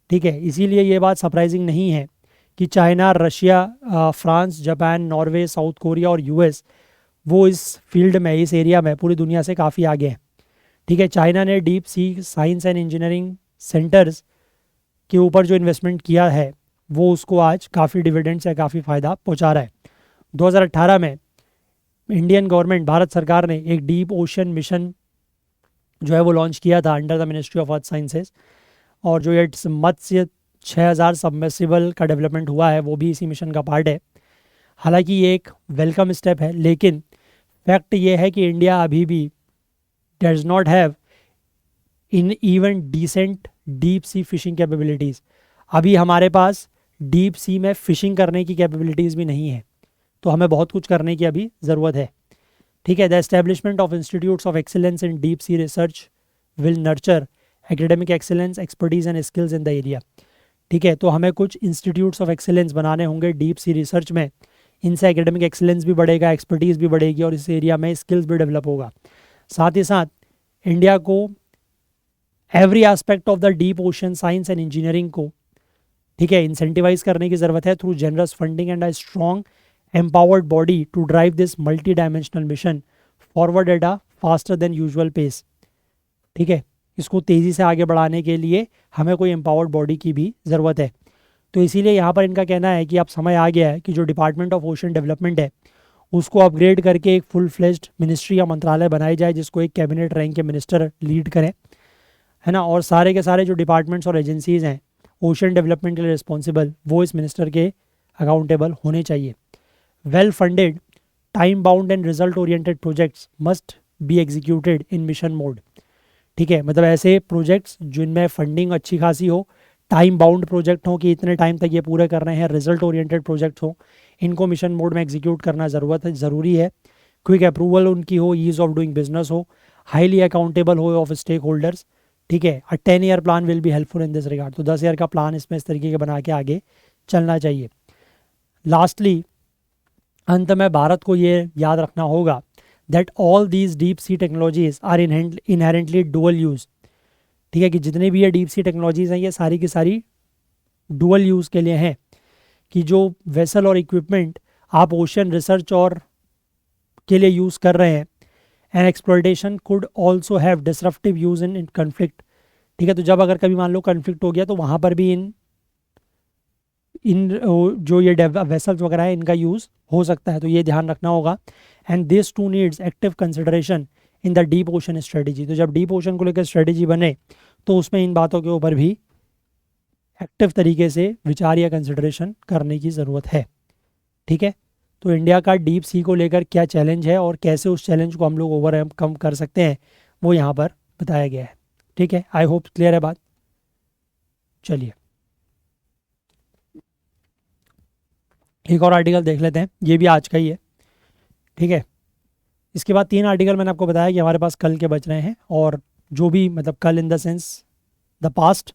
ठीक है, इसीलिए ये बात सरप्राइजिंग नहीं है कि China, Russia, France, Japan, Norway, south Korea और यूएस वो इस फील्ड में, इस एरिया में पूरी दुनिया से काफ़ी आगे हैं। ठीक है, चाइना ने deep sea science and engineering centres के ऊपर जो इन्वेस्टमेंट किया है वो उसको आज काफ़ी डिविडेंड से काफ़ी फ़ायदा पहुंचा रहा है। 2018 में इंडियन गवर्नमेंट, भारत सरकार ने एक डीप ओशन मिशन जो है वो लॉन्च किया था under the ministry of earth sciences, और जो ये मत्स्य 6000 सबमर्सिबल का डेवलपमेंट हुआ है वो भी इसी मिशन का पार्ट है। हालांकि ये एक वेलकम स्टेप है, लेकिन फैक्ट ये है कि इंडिया अभी भी does not have in even decent deep sea fishing capabilities. अभी हमारे पास डीप सी में फ़िशिंग करने की कैपेबिलिटीज़ भी नहीं है, तो हमें बहुत कुछ करने की अभी ज़रूरत है। ठीक है, the establishment of institutes of excellence in deep sea research will nurture academic excellence, expertise and skills in the area. ठीक है, तो हमें कुछ इंस्टीट्यूट्स ऑफ एक्सीलेंस बनाने होंगे डीप सी रिसर्च में, इनसे एकेडमिक एक्सीलेंस भी बढ़ेगा, एक्सपर्टीज़ भी बढ़ेगी और इस एरिया में स्किल्स भी डेवलप होगा। साथ ही साथ इंडिया को every aspect of the deep ocean science and engineering को, ठीक है, इंसेंटिवाइज करने की ज़रूरत है through generous funding and a strong empowered body to drive this multi-dimensional mission forward at a faster than usual pace। ठीक है, इसको तेज़ी से आगे बढ़ाने के लिए हमें कोई एम्पावर्ड बॉडी की भी ज़रूरत है। तो इसीलिए यहाँ पर इनका कहना है कि अब समय आ गया है कि जो डिपार्टमेंट ऑफ ओशन डेवलपमेंट है उसको अपग्रेड करके एक फुल फ्लेज्ड मिनिस्ट्री या मंत्रालय बनाई जाए, जिसको एक कैबिनेट रैंक के मिनिस्टर लीड करें, है ना। और सारे के सारे जो डिपार्टमेंट्स और एजेंसीज़ हैं ओशन डेवलपमेंट के लिए रिस्पॉन्सिबल, वो इस मिनिस्टर के अकाउंटेबल होने चाहिए। Well funded, time bound and result oriented projects must be executed in mission mode। ठीक है, मतलब ऐसे प्रोजेक्ट्स जिनमें फंडिंग अच्छी खासी हो, टाइम बाउंड प्रोजेक्ट हो कि इतने टाइम तक ये पूरे कर रहे हैं, रिजल्ट ओरिएंटेड प्रोजेक्ट हो, इनको मिशन मोड में एग्जीक्यूट करना ज़रूरी है। क्विक अप्रूवल उनकी हो, ईज ऑफ डूइंग बिजनेस हो, हाईली अकाउंटेबल हो ऑफ स्टेक होल्डर्स। ठीक है। 10 year plan will be helpful in this regard. तो 10 ईयर का प्लान इसमें इस तरीके के बना के आगे चलना चाहिए। लास्टली अंत में भारत को ये याद रखना होगा that all these deep sea technologies are inherently dual use. ठीक है, कि जितने भी ये डीप सी टेक्नोलॉजीज हैं ये सारी की सारी डुअल यूज़ के लिए हैं, कि जो वेसल और इक्विपमेंट आप ओशन रिसर्च और के लिए यूज़ कर रहे हैं, and exploitation could also have disruptive use in conflict. ठीक है, तो जब अगर कभी मान लो कन्फ्लिक्ट हो गया तो वहाँ पर भी इन जो ये वेसल्स वगैरह है इनका यूज़ हो सकता है, तो ये ध्यान रखना होगा। And this too needs active consideration in the deep ocean strategy. तो जब डीप ओशन को लेकर स्ट्रेटेजी बने तो उसमें इन बातों के ऊपर भी एक्टिव तरीके से विचार या कंसिडरेशन करने की ज़रूरत है। ठीक है, तो इंडिया का डीप सी को लेकर क्या चैलेंज है और कैसे उस चैलेंज को हम लोग ओवरकम कर सकते हैं वो यहाँ पर बताया गया है। ठीक है, आई होप क्लियर है बात। चलिए एक और आर्टिकल देख लेते हैं, ये भी आज का ही है। ठीक है, इसके बाद 3 आर्टिकल मैंने आपको बताया कि हमारे पास कल के बच रहे हैं, और जो भी मतलब कल in the sense the past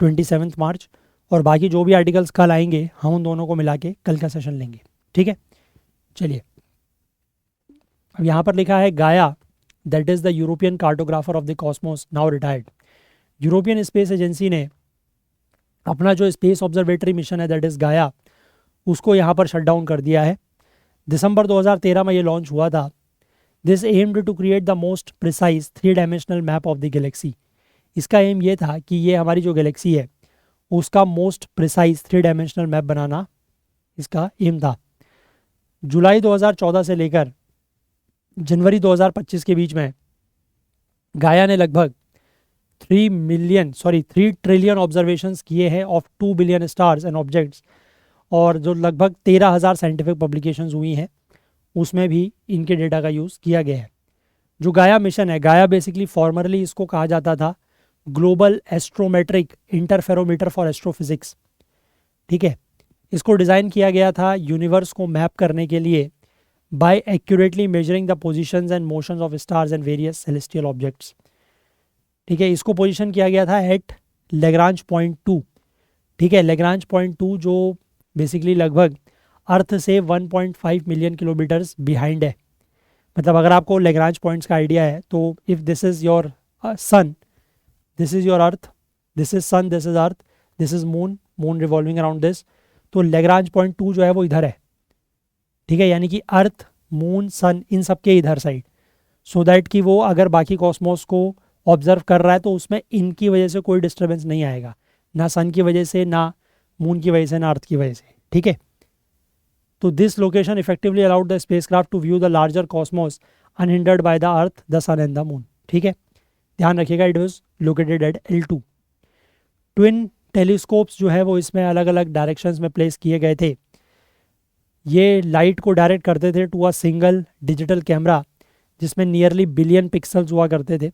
27 मार्च, और बाकी जो भी आर्टिकल्स कल आएंगे हम उन दोनों को मिला के कल का सेशन लेंगे। ठीक है, चलिए अब यहाँ पर लिखा है गाया that is the European cartographer of the Cosmos now retired. European space agency ने अपना जो स्पेस ऑब्जर्वेटरी मिशन है दैट इज़ गाया, उसको यहाँ पर शट डाउन कर दिया है। दिसंबर 2013 में ये लॉन्च हुआ था। This aimed to create the most precise 3 dimensional map of the galaxy. इसका एम ये था कि ये हमारी जो गैलेक्सी है उसका मोस्ट प्रिसाइज 3 डायमेंशनल मैप बनाना इसका एम था। जुलाई 2014 से लेकर जनवरी 2025 के बीच में गाया ने लगभग 3 ट्रिलियन ऑब्जर्वेशंस किए हैं of 2 billion stars and objects, और जो लगभग 13,000 साइंटिफिक पब्लिकेशंस हुई हैं उसमें भी इनके डेटा का यूज़ किया गया है। जो गाया मिशन है, गाया बेसिकली फॉर्मरली इसको कहा जाता था global astrometric interferometer for astrophysics. ठीक है, इसको डिज़ाइन किया गया था यूनिवर्स को मैप करने के लिए by accurately measuring the positions and motions of stars and various celestial objects. ठीक है, इसको पोजीशन किया गया था एट लेग्रांज पॉइंट 2। ठीक है, लेग्रांज पॉइंट 2 जो बेसिकली लगभग अर्थ से 1.5 मिलियन किलोमीटर्स बिहाइंड है। मतलब अगर आपको लेग्रांज पॉइंट्स का आइडिया है तो if this is your son, this is your earth, this is sun, this is earth, this is moon, moon revolving around this, तो लेग्रांज पॉइंट 2 जो है वो इधर है। ठीक है, यानी कि अर्थ, मून, सन इन सब के इधर साइड, सो दैट कि वो अगर बाकी कॉस्मोस को ऑब्जर्व कर रहा है तो उसमें इनकी वजह से कोई डिस्टर्बेंस नहीं आएगा, ना सन की वजह से, ना मून की वजह से, ना अर्थ की वजह से। ठीक है, तो this location effectively allowed the spacecraft to view the larger cosmos unhindered by the earth, the sun and the moon. ठीक है, ध्यान रखिएगा it was located at L2। Twin telescopes जो है वो इसमें अलग अलग डायरेक्शंस में प्लेस किए गए थे। ये लाइट को डायरेक्ट करते थे to a single digital camera जिसमें नियरली बिलियन पिक्सल्स हुआ करते थे,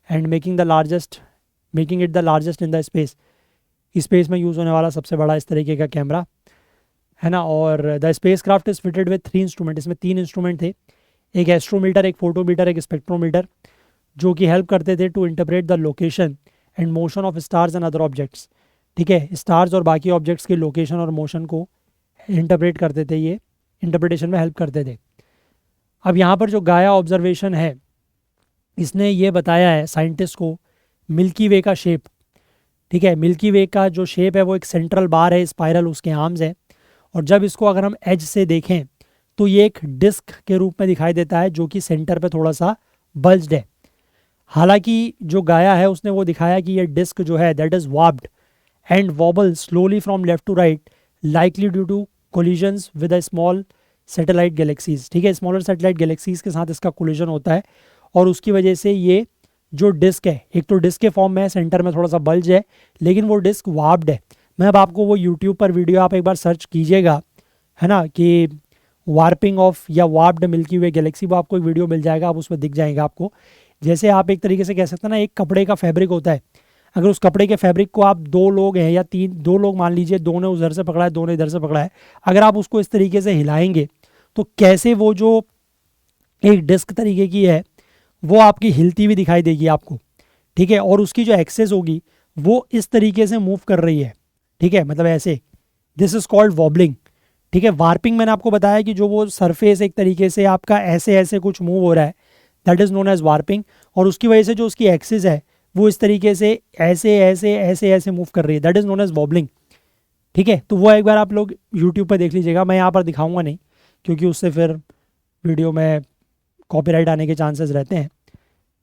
and making it the largest in the space में यूज़ होने वाला सबसे बड़ा इस तरीके का कैमरा है ना। और the space craft is fitted with 3 instrument. इसमें 3 इंस्ट्रूमेंट थे, एक एस्ट्रोमीटर, एक फोटोमीटर, एक स्पेक्ट्रोमीटर, जो कि हेल्प करते थे to interpret the location and motion of stars and other objects. ठीक है, स्टार्स और बाकी ऑब्जेक्ट्स के लोकेशन और मोशन को इंटरप्रेट करते थे, ये इंटरप्रिटेशन में हेल्प करते थे। अब यहाँ पर जो गाया ऑब्जर्वेशन है इसने ये बताया है साइंटिस्ट को मिल्की वे का शेप। ठीक है, मिल्की वे का जो शेप है वो एक सेंट्रल बार है, स्पाइरल उसके आर्म्स है, और जब इसको अगर हम एज से देखें तो ये एक डिस्क के रूप में दिखाई देता है जो कि सेंटर पे थोड़ा सा बल्ज्ड है। हालांकि जो गाया है उसने वो दिखाया कि ये डिस्क जो है that is warped and wobble slowly from left to right likely due to collisions with a small satellite galaxies. ठीक है, स्मॉलर सैटेलाइट गैलेक्सीज के साथ इसका कोलिजन होता है, और उसकी वजह से ये जो डिस्क है, एक तो डिस्क के फॉर्म में है, सेंटर में थोड़ा सा बल्ज है, लेकिन वो डिस्क वार्प्ड है। मैं अब आपको वो यूट्यूब पर वीडियो आप एक बार सर्च कीजिएगा, है ना, कि वार्पिंग ऑफ या वार्प्ड मिल्की वे गैलेक्सी, वो आपको एक वीडियो मिल जाएगा, आप उसमें दिख जाएगा आपको। जैसे आप एक तरीके से कह सकते हैं ना, एक कपड़े का फैब्रिक होता है, अगर उस कपड़े के फैब्रिक को आप 2 लोग हैं या 2 लोग मान लीजिए, 2 ने उधर से पकड़ा है, 2 ने इधर से पकड़ा है, अगर आप उसको इस तरीके से हिलाएंगे तो कैसे वो जो एक डिस्क तरीके की है वो आपकी हिलती हुई दिखाई देगी आपको। ठीक है, और उसकी जो एक्सेस होगी वो इस तरीके से मूव कर रही है, ठीक है, मतलब ऐसे, दिस इज कॉल्ड वॉबलिंग। ठीक है, वार्पिंग मैंने आपको बताया कि जो वो सरफेस एक तरीके से आपका ऐसे ऐसे कुछ मूव हो रहा है, that is known as warping, और उसकी वजह से जो उसकी एक्सिस है वो इस तरीके से ऐसे ऐसे ऐसे ऐसे मूव कर रही है, that is known as wobbling. ठीक है, तो वो एक बार आप लोग यूट्यूब पर देख लीजिएगा, मैं यहाँ पर दिखाऊंगा नहीं क्योंकि उससे फिर वीडियो में कॉपीराइट आने के चांसेस रहते हैं।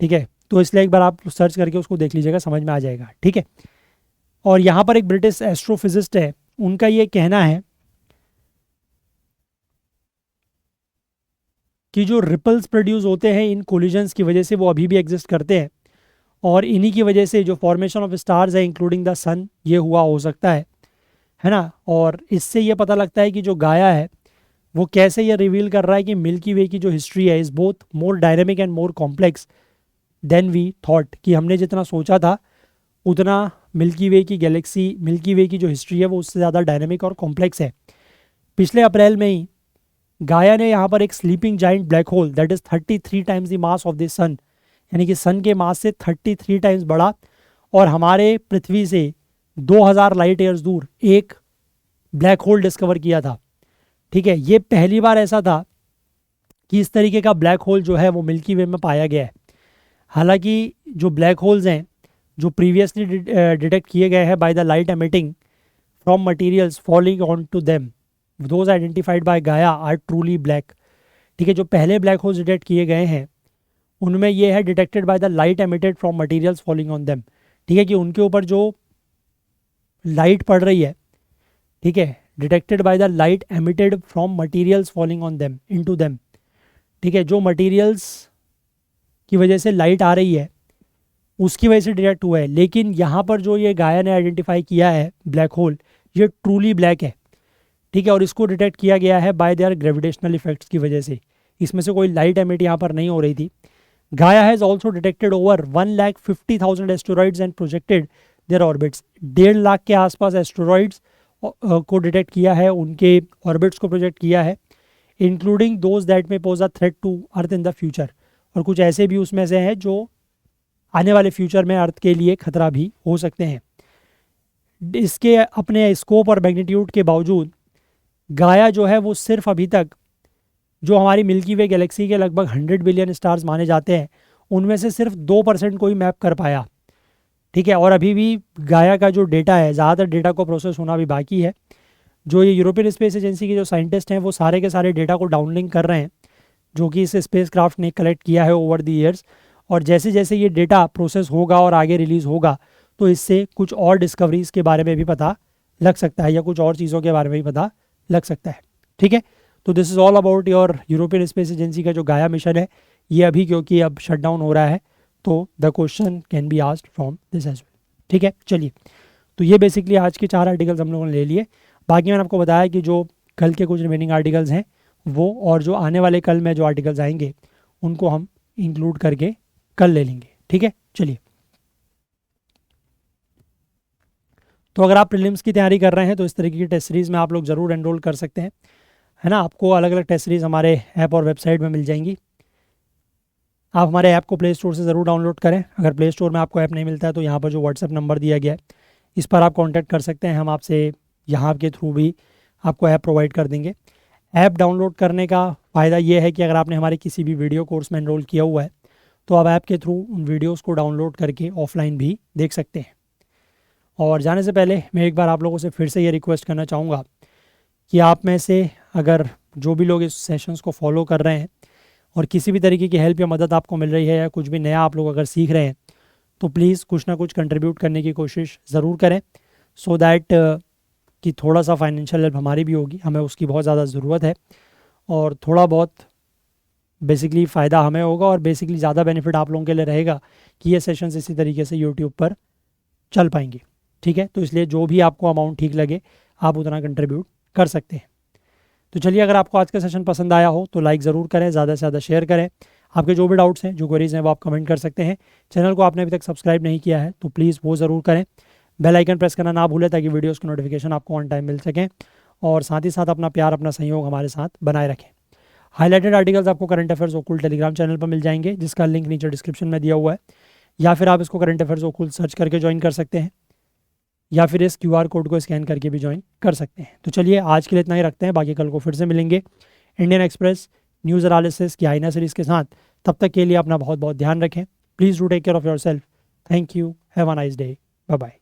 ठीक है, तो इसलिए एक बार आप सर्च करके उसको देख लीजिएगा, समझ में आ जाएगा। ठीक है, और यहाँ पर एक ब्रिटिश एस्ट्रोफिजिस्ट है, उनका ये कहना है कि जो रिपल्स प्रोड्यूस होते हैं इन कोलिजन्स की वजह से वो अभी भी एग्जिस्ट करते हैं, और इन्हीं की वजह से जो फॉर्मेशन ऑफ स्टार्स है इंक्लूडिंग द सन ये हुआ हो सकता है ना। और इससे ये पता लगता है कि जो गाया है वो कैसे ये रिवील कर रहा है कि मिल्की वे की जो हिस्ट्री है is both more dynamic and more complex than we thought, कि हमने जितना सोचा था उतना मिल्की वे की गैलेक्सी, मिल्की वे की जो हिस्ट्री है वो उससे ज़्यादा डायनेमिक और कॉम्प्लेक्स है। पिछले अप्रैल में ही गाया ने यहाँ पर एक sleeping giant black hole that is 33 times the mass of the sun, यानी कि सन के मास से 33 टाइम्स बड़ा और हमारे पृथ्वी से 2000 लाइट ईयर्स दूर एक ब्लैक होल डिस्कवर किया था। ठीक है, ये पहली बार ऐसा था कि इस तरीके का ब्लैक होल जो है वो मिल्की वे में पाया गया है। हालांकि जो ब्लैक होल्स हैं जो प्रीवियसली डिटेक्ट किए गए हैं by the light emitting from materials falling on to them, those identified by Gaia are truly black. ठीक है, जो पहले ब्लैक होल्स डिटेक्ट किए गए हैं उनमें ये है detected by the light emitted from materials falling on them. ठीक है, कि उनके ऊपर जो लाइट पड़ रही है, ठीक है, detected by the light emitted from materials falling on them into them. ठीक है, जो मटेरियल्स की वजह से लाइट आ रही है उसकी वजह से डिटेक्ट हुआ है, लेकिन यहाँ पर जो ये गाया ने आइडेंटिफाई किया है ब्लैक होल ये ट्रूली ब्लैक है। ठीक है, और इसको डिटेक्ट किया गया है बाय देयर ग्रेविटेशनल इफेक्ट्स की वजह से, इसमें से कोई लाइट एमिट यहाँ पर नहीं हो रही थी। गाया has also detected over 1,50,000 asteroids and projected there orbits, 1.5 lakh के आसपास एस्टेरॉइड्स को डिटेक्ट किया है, उनके ऑर्बिट्स को प्रोजेक्ट किया है, including those that may pose a threat to earth in the future, और कुछ ऐसे भी उसमें से हैं जो आने वाले फ्यूचर में अर्थ के लिए खतरा भी हो सकते हैं। इसके अपने स्कोप और मैग्नीट्यूड के बावजूद गाया जो है वो सिर्फ अभी तक जो हमारी मिल्की वे गैलेक्सी के लगभग 100 बिलियन स्टार्स माने जाते हैं उनमें से सिर्फ 2% को ही मैप कर पाया। ठीक है, और अभी भी गाया का जो डेटा है ज़्यादातर डेटा को प्रोसेस होना भी बाकी है। जो ये यूरोपियन स्पेस एजेंसी के जो साइंटिस्ट हैं वो सारे के सारे डेटा को डाउनलिंक कर रहे हैं जो कि इस स्पेस क्राफ्ट ने कलेक्ट किया है ओवर द ईयर्स, और जैसे जैसे ये डेटा प्रोसेस होगा और आगे रिलीज़ होगा तो इससे कुछ और डिस्कवरीज़ के बारे में भी पता लग सकता है या कुछ और चीज़ों के बारे में भी पता लग सकता है। ठीक है, तो this is all about your European space agency का जो गाया मिशन है, ये अभी क्योंकि अब शट डाउन हो रहा है तो the question can be asked from this as well. ठीक है, चलिए, तो ये बेसिकली आज के 4 आर्टिकल्स हम लोगों ने ले लिए। बाकी मैंने आपको बताया कि जो कल के कुछ रिमेनिंग आर्टिकल्स हैं वो और जो आने वाले कल में जो आर्टिकल्स आएंगे उनको हम इंक्लूड करके कल ले लेंगे। ठीक है, चलिए, तो अगर आप प्रीलिम्स की तैयारी कर रहे हैं तो इस तरीके की टेस्ट सीरीज़ में आप लोग ज़रूर एनरोल कर सकते हैं, है ना। आपको अलग अलग टेस्ट सीरीज़ हमारे ऐप और वेबसाइट में मिल जाएंगी। आप हमारे ऐप को प्ले स्टोर से ज़रूर डाउनलोड करें। अगर प्ले स्टोर में आपको ऐप नहीं मिलता है तो यहाँ पर जो व्हाट्सएप नंबर दिया गया है इस पर आप कॉन्टैक्ट कर सकते हैं, हम आपसे यहाँ के थ्रू भी आपको ऐप प्रोवाइड कर देंगे। ऐप डाउनलोड करने का फ़ायदा ये है कि अगर आपने हमारे किसी भी वीडियो कोर्स में एनरोल किया हुआ है तो आप ऐप के थ्रू उन वीडियोज़ को डाउनलोड करके ऑफलाइन भी देख सकते हैं। और जाने से पहले मैं एक बार आप लोगों से फिर से ये रिक्वेस्ट करना चाहूँगा कि आप में से अगर जो भी लोग इस सेशंस को फॉलो कर रहे हैं और किसी भी तरीके की हेल्प या मदद आपको मिल रही है या कुछ भी नया आप लोग अगर सीख रहे हैं तो प्लीज़ कुछ ना कुछ कंट्रीब्यूट करने की कोशिश ज़रूर करें, सो दैट कि थोड़ा सा फाइनेंशियल हेल्प हमारी भी होगी, हमें उसकी बहुत ज़्यादा ज़रूरत है, और थोड़ा बहुत बेसिकली फ़ायदा हमें होगा और बेसिकली ज़्यादा बेनिफिट आप लोगों के लिए रहेगा कि ये सेशंस इसी तरीके से यूट्यूब पर चल पाएंगे। ठीक है, तो इसलिए जो भी आपको अमाउंट ठीक लगे आप उतना कंट्रीब्यूट कर सकते हैं। तो चलिए, अगर आपको आज का सेशन पसंद आया हो तो लाइक ज़रूर करें, ज़्यादा से ज़्यादा शेयर करें। आपके जो भी डाउट्स हैं, जो क्वेरीज हैं वो आप कमेंट कर सकते हैं। चैनल को आपने अभी तक सब्सक्राइब नहीं किया है तो प्लीज़ वो ज़रूर करें। बेल आइकन प्रेस करना ना भूलें ताकि वीडियोज़ की नोटिफिकेशन आपको ऑन टाइम मिल सकें, और साथ ही साथ अपना प्यार, अपना सहयोग हमारे साथ बनाए रखें। हाईलाइटेड आर्टिकल्स आपको करंट अफेयर्स ओकुल टेलीग्राम चैनल पर मिल जाएंगे जिसका लिंक नीचे डिस्क्रिप्शन में दिया हुआ है। या फिर आप इसको करंट अफेयर्स ओकुल सर्च करके ज्वाइन कर सकते हैं, या फिर इस QR कोड को स्कैन करके भी ज्वाइन कर सकते हैं। तो चलिए आज के लिए इतना ही रखते हैं, बाकी कल को फिर से मिलेंगे इंडियन एक्सप्रेस न्यूज़ एनालिसिस की आईना सीरीज़ के साथ। तब तक के लिए अपना बहुत बहुत ध्यान रखें। Please do take care of your self. Thank you. Have a nice day. Bye bye.